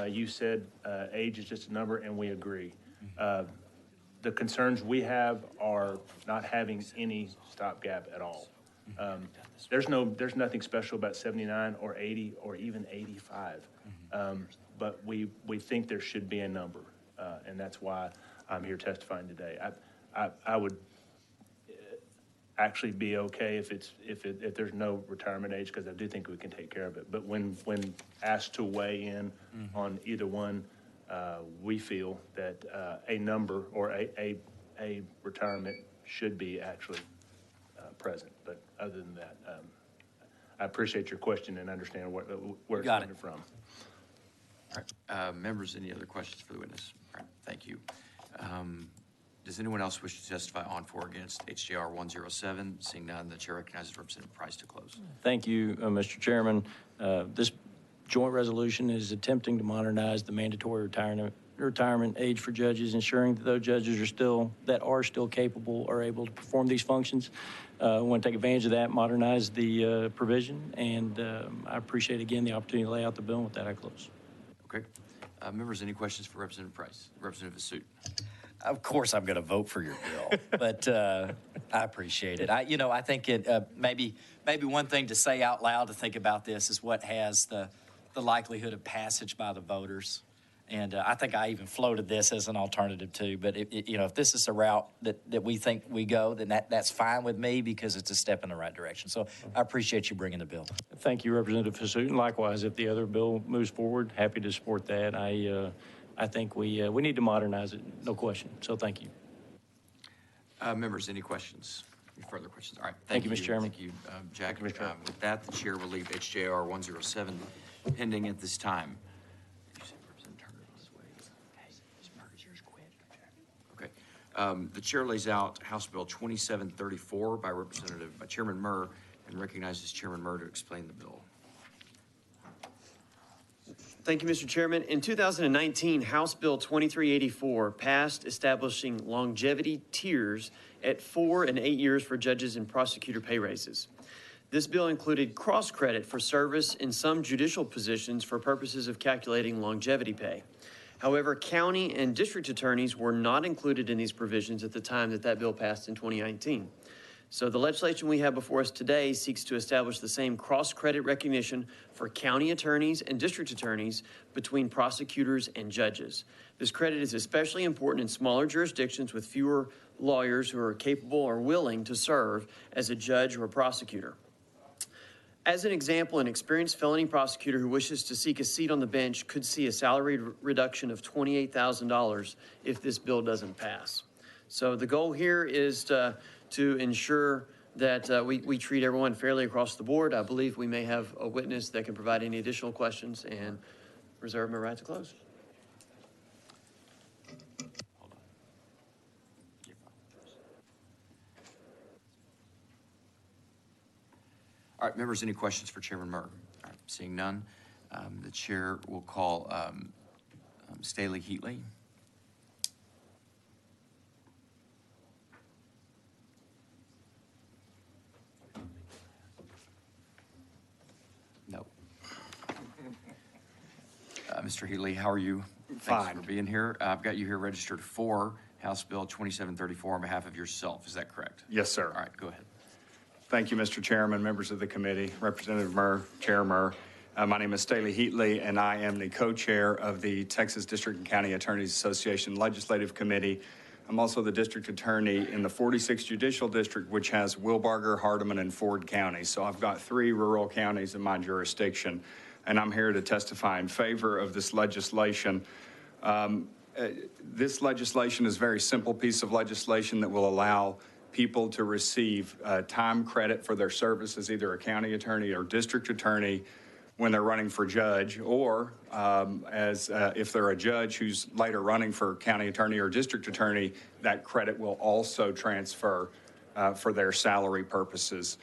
you said age is just a number, and we agree. The concerns we have are not having any stopgap at all. There's nothing special about 79 or 80 or even 85, but we think there should be a number, and that's why I'm here testifying today. I would actually be okay if there's no retirement age, because I do think we can take care of it. But when asked to weigh in on either one, we feel that a number or a retirement should be actually present. But other than that, I appreciate your question and understand where it's coming from.
All right. Members, any other questions for the witness? All right, thank you. Does anyone else wish to testify on, for, or against HJR 107? Seeing none, the chair recognizes Representative Price to close.
Thank you, Mr. Chairman. This joint resolution is attempting to modernize the mandatory retirement age for judges, ensuring that those judges that are still capable are able to perform these functions. I want to take advantage of that, modernize the provision, and I appreciate again the opportunity to lay out the bill. With that, I close.
Okay. Members, any questions for Representative Price? Representative Assout.
Of course, I'm going to vote for your bill, but I appreciate it. I think it maybe one thing to say out loud to think about this is what has the likelihood of passage by the voters. And I think I even floated this as an alternative too. But if this is a route that we think we go, then that's fine with me, because it's a step in the right direction. So I appreciate you bringing the bill.
Thank you, Representative Assout. And likewise, if the other bill moves forward, happy to support that. I think we need to modernize it, no question. So thank you.
Members, any questions? Any further questions? All right.
Thank you, Mr. Chairman.
Thank you, Jack. With that, the chair will leave HJR 107 pending at this time. Okay. The chair lays out House Bill 2734 by Chairman Murr, and recognizes Chairman Murr to explain the bill.
Thank you, Mr. Chairman. In 2019, House Bill 2384 passed, establishing longevity tiers at 4 and 8 years for judges and prosecutor pay raises. This bill included cross credit for service in some judicial positions for purposes of calculating longevity pay. However, county and district attorneys were not included in these provisions at the time that bill passed in 2019. So the legislation we have before us today seeks to establish the same cross-credit recognition for county attorneys and district attorneys between prosecutors and judges. This credit is especially important in smaller jurisdictions with fewer lawyers who are capable or willing to serve as a judge or a prosecutor. As an example, an experienced felony prosecutor who wishes to seek a seat on the bench could see a salary reduction of $28,000 if this bill doesn't pass. So the goal here is to ensure that we treat everyone fairly across the board. I believe we may have a witness that can provide any additional questions, and reserve my right to close.
All right, members, any questions for Chairman Murr? All right, seeing none, the chair will call Staley Heatley. No. Mr. Heatley, how are you?
Fine.
Thanks for being here. I've got you here registered for House Bill 2734 on behalf of yourself. Is that correct?
Yes, sir.
All right, go ahead.
Thank you, Mr. Chairman, members of the committee, Representative Murr, Chair Murr. My name is Staley Heatley, and I am the co-chair of the Texas District and County Attorneys Association Legislative Committee. I'm also the district attorney in the 46th Judicial District, which has Wilbarger, Hardeman, and Ford counties. So I've got 3 rural counties in my jurisdiction, and I'm here to testify in favor of this legislation. This legislation is a very simple piece of legislation that will allow people to receive time credit for their service as either a county attorney or district attorney when they're running for judge, or if they're a judge who's later running for county attorney or district attorney, that credit will also transfer for their salary purposes.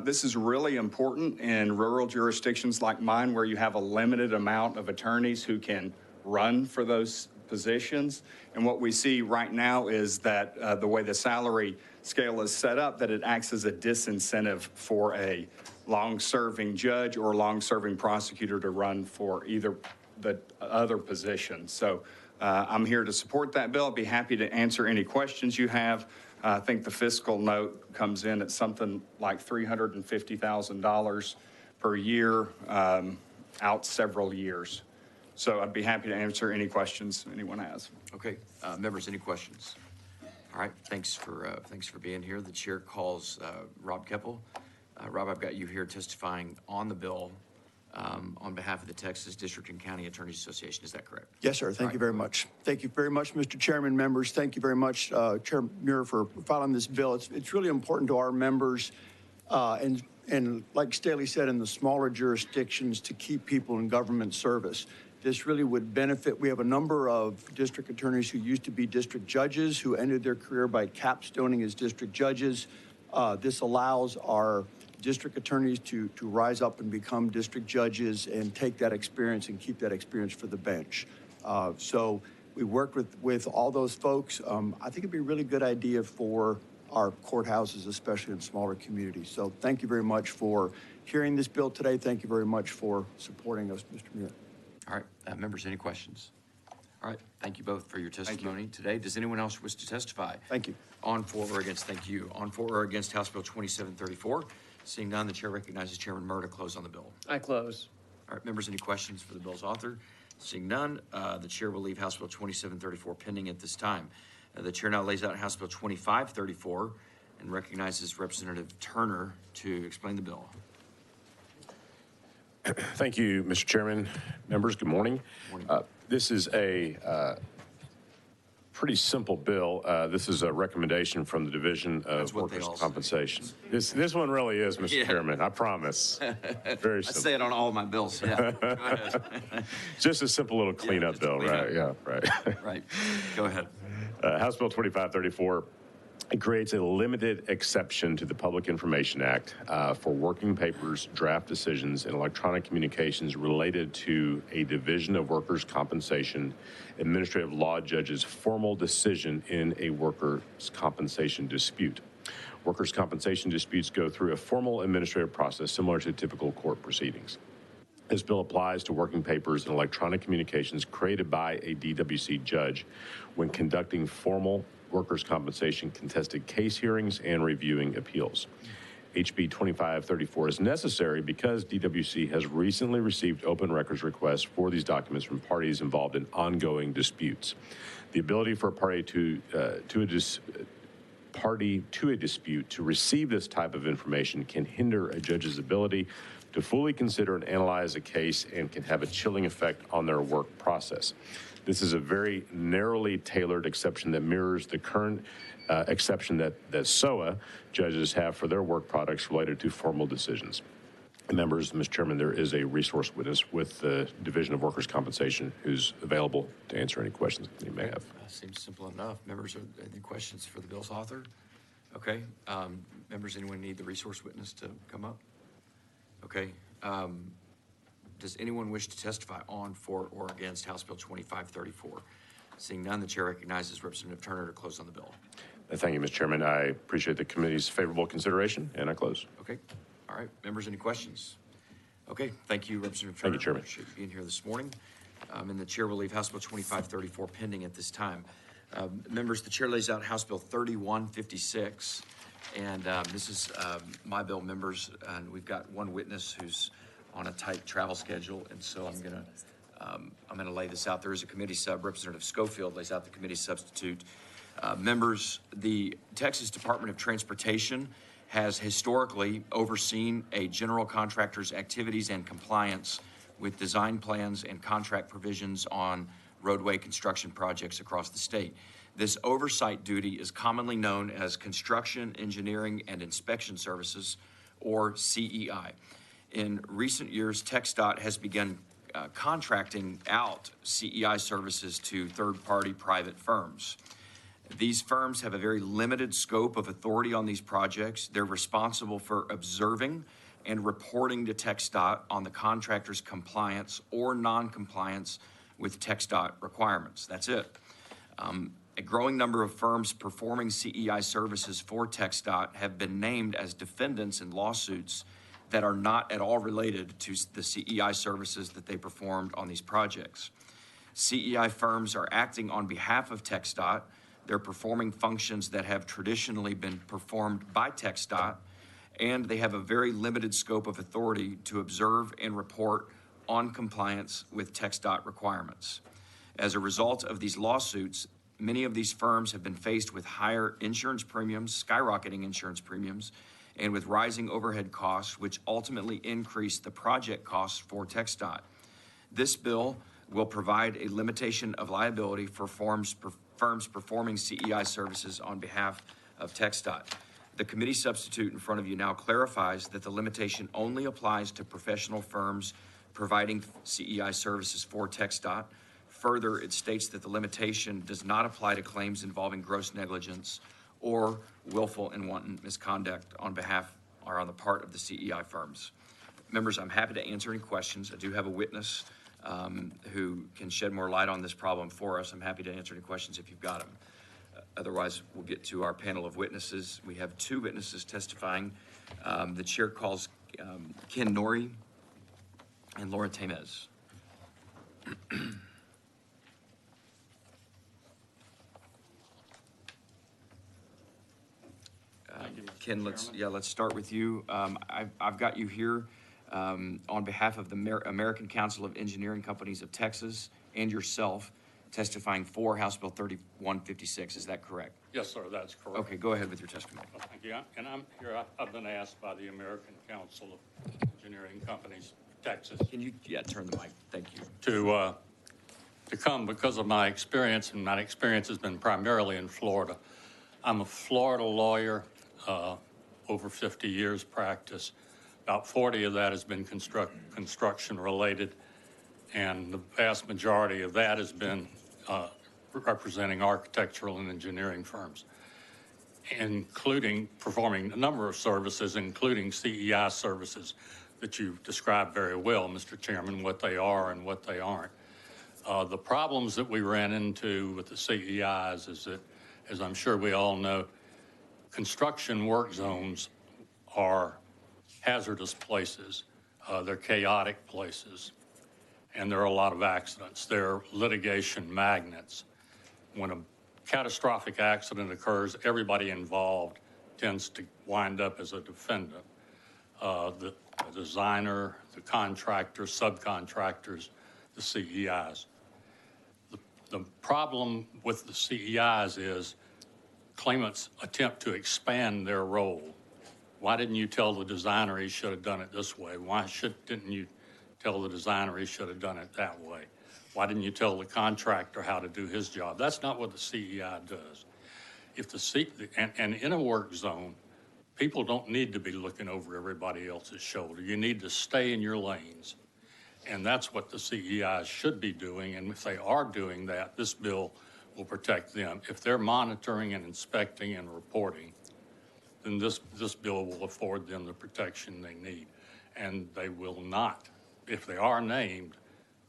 This is really important in rural jurisdictions like mine, where you have a limited amount of attorneys who can run for those positions. And what we see right now is that the way the salary scale is set up, that it acts as a disincentive for a long-serving judge or long-serving prosecutor to run for either the other position. So I'm here to support that bill. I'd be happy to answer any questions you have. I think the fiscal note comes in at something like $350,000 per year, out several years. So I'd be happy to answer any questions anyone has.
Okay, members, any questions? All right, thanks for being here. The chair calls Rob Keppel. Rob, I've got you here testifying on the bill on behalf of the Texas District and County Attorneys Association. Is that correct?
Yes, sir. Thank you very much. Thank you very much, Mr. Chairman, members. Thank you very much, Chair Muir, for filing this bill. It's really important to our members and like Staley said, in the smaller jurisdictions to keep people in government service. This really would benefit. We have a number of district attorneys who used to be district judges who ended their career by capstoning as district judges. This allows our district attorneys to rise up and become district judges and take that experience and keep that experience for the bench. So we worked with all those folks. I think it'd be a really good idea for our courthouses, especially in smaller communities. So thank you very much for hearing this bill today. Thank you very much for supporting us, Mr. Muir.
All right, members, any questions? All right, thank you both for your testimony today. Does anyone else wish to testify?
Thank you.
On, for, or against? Thank you. On, for, or against House Bill 2734? Seeing none, the chair recognizes Chairman Murr to close on the bill.
I close.
All right, members, any questions for the bill's author? Seeing none, the chair will leave House Bill 2734 pending at this time. The chair now lays out House Bill 2534 and recognizes Representative Turner to explain the bill.
Thank you, Mr. Chairman. Members, good morning. This is a pretty simple bill. This is a recommendation from the Division of Workers' Compensation. This one really is, Mr. Chairman, I promise. Very simple.
I say it on all of my bills, yeah. Go ahead.
Just a simple little cleanup bill, right? Yeah, right.
Right. Go ahead.
House Bill 2534. It creates a limited exception to the Public Information Act for working papers, draft decisions, and electronic communications related to a Division of Workers' Compensation administrative law judge's formal decision in a workers' compensation dispute. Workers' compensation disputes go through a formal administrative process similar to typical court proceedings. This bill applies to working papers and electronic communications created by a DWC judge when conducting formal workers' compensation contested case hearings and reviewing appeals. HB 2534 is necessary because DWC has recently received open records requests for these documents from parties involved in ongoing disputes. The ability for a party to a dispute to receive this type of information can hinder a judge's ability to fully consider and analyze a case and can have a chilling effect on their work process. This is a very narrowly tailored exception that mirrors the current exception that SOA judges have for their work products related to formal decisions. Members, Mr. Chairman, there is a resource witness with the Division of Workers' Compensation who's available to answer any questions that you may have.
Seems simple enough. Members, are there any questions for the bill's author? Okay. Members, anyone need the resource witness to come up? Okay. Does anyone wish to testify on, for, or against House Bill 2534? Seeing none, the chair recognizes Representative Turner to close on the bill.
Thank you, Mr. Chairman. I appreciate the committee's favorable consideration, and I close.
Okay. All right. Members, any questions? Okay. Thank you, Representative Turner.
Thank you, Chairman.
Appreciate you being here this morning. And the chair will leave House Bill 2534 pending at this time. Members, the chair lays out House Bill 3156. And this is my bill, members, and we've got one witness who's on a tight travel schedule, and so I'm gonna lay this out. There is a committee sub. Representative Schofield lays out the committee substitute. Members, the Texas Department of Transportation has historically overseen a general contractor's activities and compliance with design plans and contract provisions on roadway construction projects across the state. This oversight duty is commonly known as Construction, Engineering, and Inspection Services, or CEI. In recent years, TxDOT has begun contracting out CEI services to third-party private firms. These firms have a very limited scope of authority on these projects. They're responsible for observing and reporting to TxDOT on the contractor's compliance or non-compliance with TxDOT requirements. That's it. A growing number of firms performing CEI services for TxDOT have been named as defendants in lawsuits that are not at all related to the CEI services that they performed on these projects. CEI firms are acting on behalf of TxDOT. They're performing functions that have traditionally been performed by TxDOT, and they have a very limited scope of authority to observe and report on compliance with TxDOT requirements. As a result of these lawsuits, many of these firms have been faced with higher insurance premiums, skyrocketing insurance premiums, and with rising overhead costs, which ultimately increase the project costs for TxDOT. This bill will provide a limitation of liability for firms performing CEI services on behalf of TxDOT. The committee substitute in front of you now clarifies that the limitation only applies to professional firms providing CEI services for TxDOT. Further, it states that the limitation does not apply to claims involving gross negligence or willful and wanton misconduct on behalf or on the part of the CEI firms. Members, I'm happy to answer any questions. I do have a witness who can shed more light on this problem for us. I'm happy to answer any questions if you've got them. Otherwise, we'll get to our panel of witnesses. We have two witnesses testifying. The chair calls Ken Norrie and Laura Tamez. Ken, let's start with you. I've got you here on behalf of the American Council of Engineering Companies of Texas and yourself testifying for House Bill 3156. Is that correct?
Yes, sir, that's correct.
Okay, go ahead with your testimony.
Well, thank you. And I'm here, I've been asked by the American Council of Engineering Companies of Texas.
Can you, turn the mic, thank you.
To come because of my experience, and my experience has been primarily in Florida. I'm a Florida lawyer, over 50 years practice. About 40 of that has been construction related, and the vast majority of that has been representing architectural and engineering firms, including performing a number of services, including CEI services that you've described very well, Mr. Chairman, what they are and what they aren't. The problems that we ran into with the CEIs is that, as I'm sure we all know, construction work zones are hazardous places. They're chaotic places, and there are a lot of accidents. They're litigation magnets. When a catastrophic accident occurs, everybody involved tends to wind up as a defendant. The designer, the contractor, subcontractors, the CEIs. The problem with the CEIs is claimants attempt to expand their role. Why didn't you tell the designer he should have done it this way? Why didn't you tell the designer he should have done it that way? Why didn't you tell the contractor how to do his job? That's not what the CEI does. If and in a work zone, people don't need to be looking over everybody else's shoulder. You need to stay in your lanes. And that's what the CEIs should be doing. And if they are doing that, this bill will protect them. If they're monitoring and inspecting and reporting, then this bill will afford them the protection they need. And they will not, if they are named,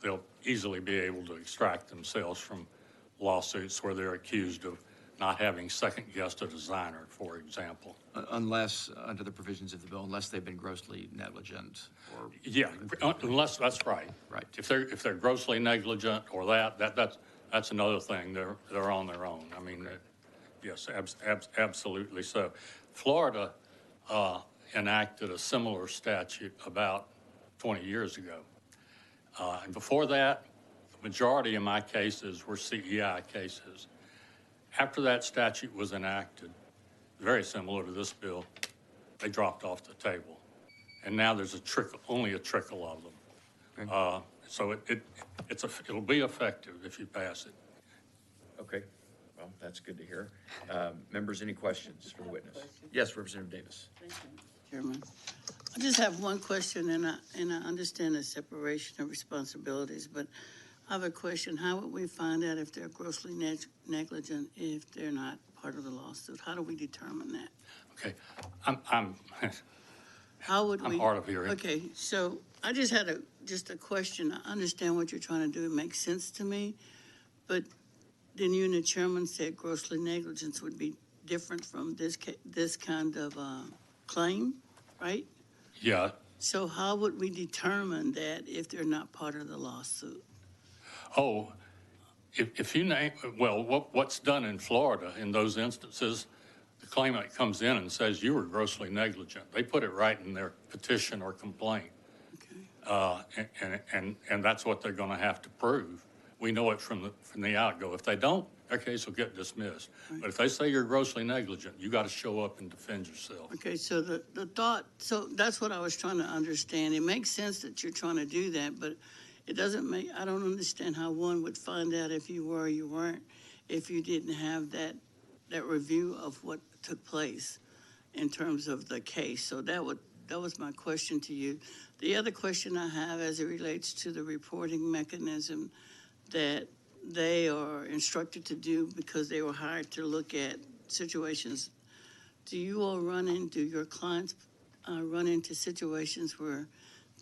they'll easily be able to extract themselves from lawsuits where they're accused of not having second-guessed a designer, for example.
Unless, under the provisions of the bill, unless they've been grossly negligent or...
Yeah, unless, that's right.
Right.
If they're grossly negligent or that's another thing. They're on their own. I mean, yes, absolutely so. Florida enacted a similar statute about 20 years ago. And before that, the majority of my cases were CEI cases. After that statute was enacted, very similar to this bill, they dropped off the table. And now there's only a trickle of them. Okay. So it'll be effective if you pass it.
Okay. Well, that's good to hear. Members, any questions for the witness? Yes, Representative Davis.
Thank you, Chairman. I just have one question, and I understand the separation of responsibilities, but I have a question. How would we find out if they're grossly negligent if they're not part of the lawsuit? How do we determine that?
Okay. I'm
How would
I'm
we?
hard of hearing.
Okay, so I just had just a question. I understand what you're trying to do. It makes sense to me. But then you and the chairman said grossly negligence would be different from this kind of claim, right?
Yeah.
So how would we determine that if they're not part of the lawsuit?
Oh, if you name, well, what's done in Florida in those instances, the claimant comes in and says you were grossly negligent. They put it right in their petition or complaint. And that's what they're going to have to prove. We know it from the out-go. If they don't, their case will get dismissed.
Right.
But if they say you're grossly negligent, you got to show up and defend yourself.
Okay, so the thought, so that's what I was trying to understand. It makes sense that you're trying to do that, but it doesn't make, I don't understand how one would find out if you were or you weren't, if you didn't have that review of what took place in terms of the case. So that was my question to you. The other question I have as it relates to the reporting mechanism that they are instructed to do because they were hired to look at situations. Do you all do your clients run into situations where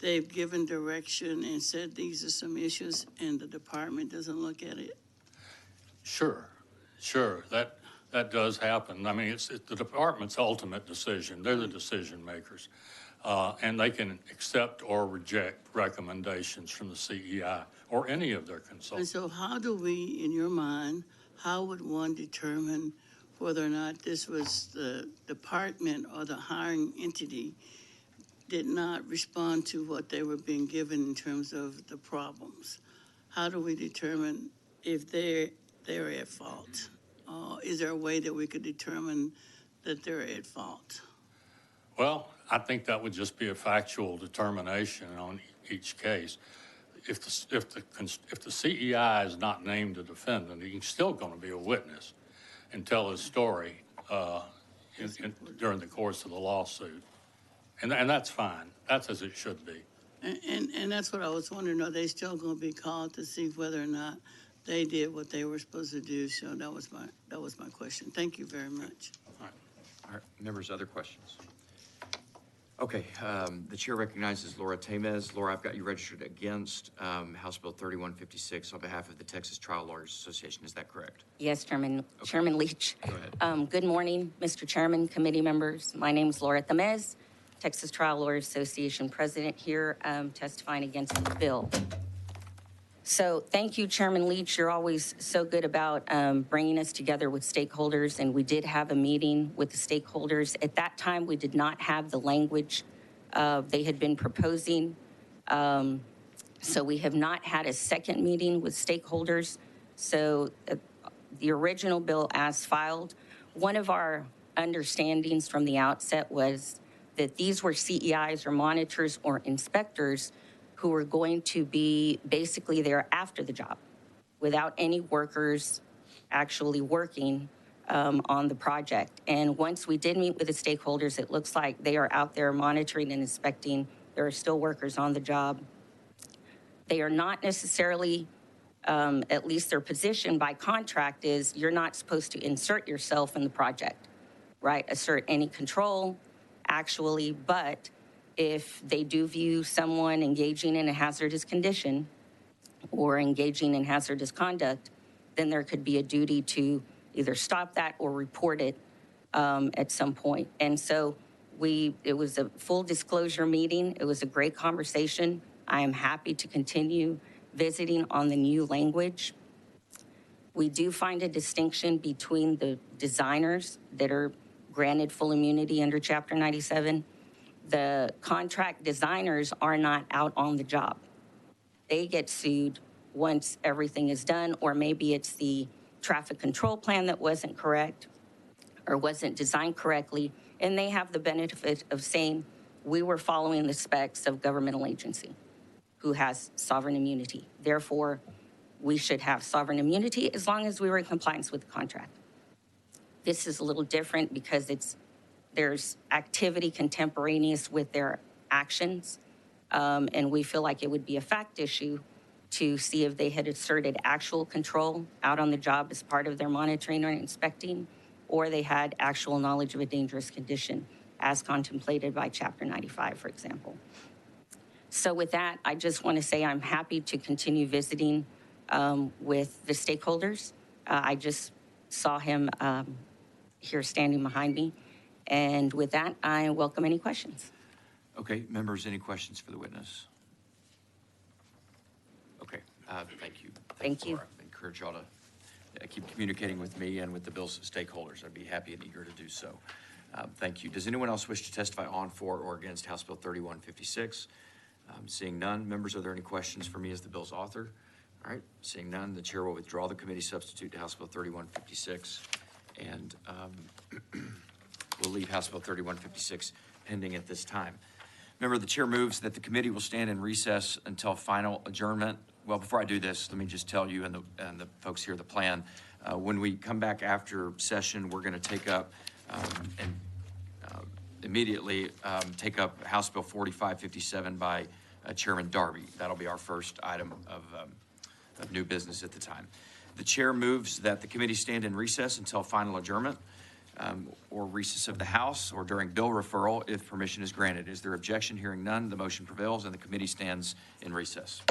they've given direction and said these are some issues and the department doesn't look at it?
Sure. That does happen. I mean, it's the department's ultimate decision. They're the decision makers. And they can accept or reject recommendations from the CEI or any of their consultants.
And so how do we, in your mind, how would one determine whether or not this was the department or the hiring entity did not respond to what they were being given in terms of the problems? How do we determine if they're at fault? Is there a way that we could determine that they're at fault?
Well, I think that would just be a factual determination on each case. If the CEI is not named a defendant, he's still going to be a witness and tell his story during the course of the lawsuit. And that's fine. That's as it should be.
And that's what I was wondering. Are they still going to be called to see whether or not they did what they were supposed to do? So that was my question. Thank you very much.
All right. Members, other questions? Okay, the chair recognizes Laura Tamez. Laura, I've got you registered against House Bill 3156 on behalf of the Texas Trial Lawyers Association. Is that correct?
Yes, Chairman.
Okay.
Chairman Leach.
Go ahead.
Good morning, Mr. Chairman, committee members. My name is Laura Tamez, Texas Trial Lawyers Association president here, testifying against the bill. So thank you, Chairman Leach. You're always so good about bringing us together with stakeholders, and we did have a meeting with the stakeholders. At that time, we did not have the language they had been proposing. So we have not had a second meeting with stakeholders. So the original bill as filed, one of our understandings from the outset was that these were CEIs or monitors or inspectors who were going to be basically there after the job without any workers actually working on the project. And once we did meet with the stakeholders, it looks like they are out there monitoring and inspecting. There are still workers on the job. They are not necessarily, at least their position by contract is you're not supposed to insert yourself in the project, right? Assert any control, actually, but if they do view someone engaging in a hazardous condition or engaging in hazardous conduct, then there could be a duty to either stop that or report it at some point. And so it was a full disclosure meeting. It was a great conversation. I am happy to continue visiting on the new language. We do find a distinction between the designers that are granted full immunity under Chapter 97. The contract designers are not out on the job. They get sued once everything is done, or maybe it's the traffic control plan that wasn't correct or wasn't designed correctly, and they have the benefit of saying, we were following the specs of governmental agency who has sovereign immunity. Therefore, we should have sovereign immunity as long as we were in compliance with the contract. This is a little different because there's activity contemporaneous with their actions, and we feel like it would be a fact issue to see if they had asserted actual control out on the job as part of their monitoring or inspecting, or they had actual knowledge of a dangerous condition as contemplated by Chapter 95, for example. So with that, I just want to say I'm happy to continue visiting with the stakeholders. I just saw him here standing behind me. And with that, I welcome any questions.
Okay, members, any questions for the witness? Okay, thank you.
Thank you.
Laura. I encourage y'all to keep communicating with me and with the bill's stakeholders. I'd be happy and eager to do so. Thank you. Does anyone else wish to testify on, for, or against House Bill 3156? Seeing none, members, are there any questions for me as the bill's author? All right, seeing none, the chair will withdraw the committee substitute to House Bill 3156, and we'll leave House Bill 3156 pending at this time. Member, the chair moves that the committee will stand in recess until final adjournment. Well, before I do this, let me just tell you and the folks here the plan. When we come back after session, we're going to take up immediately take up House Bill 4557 by Chairman Darby. That'll be our first item of new business at the time. The chair moves that the committee stand in recess until final adjournment or recess of the House or during bill referral if permission is granted. Is there objection? Hearing none, the motion prevails and the committee stands in recess.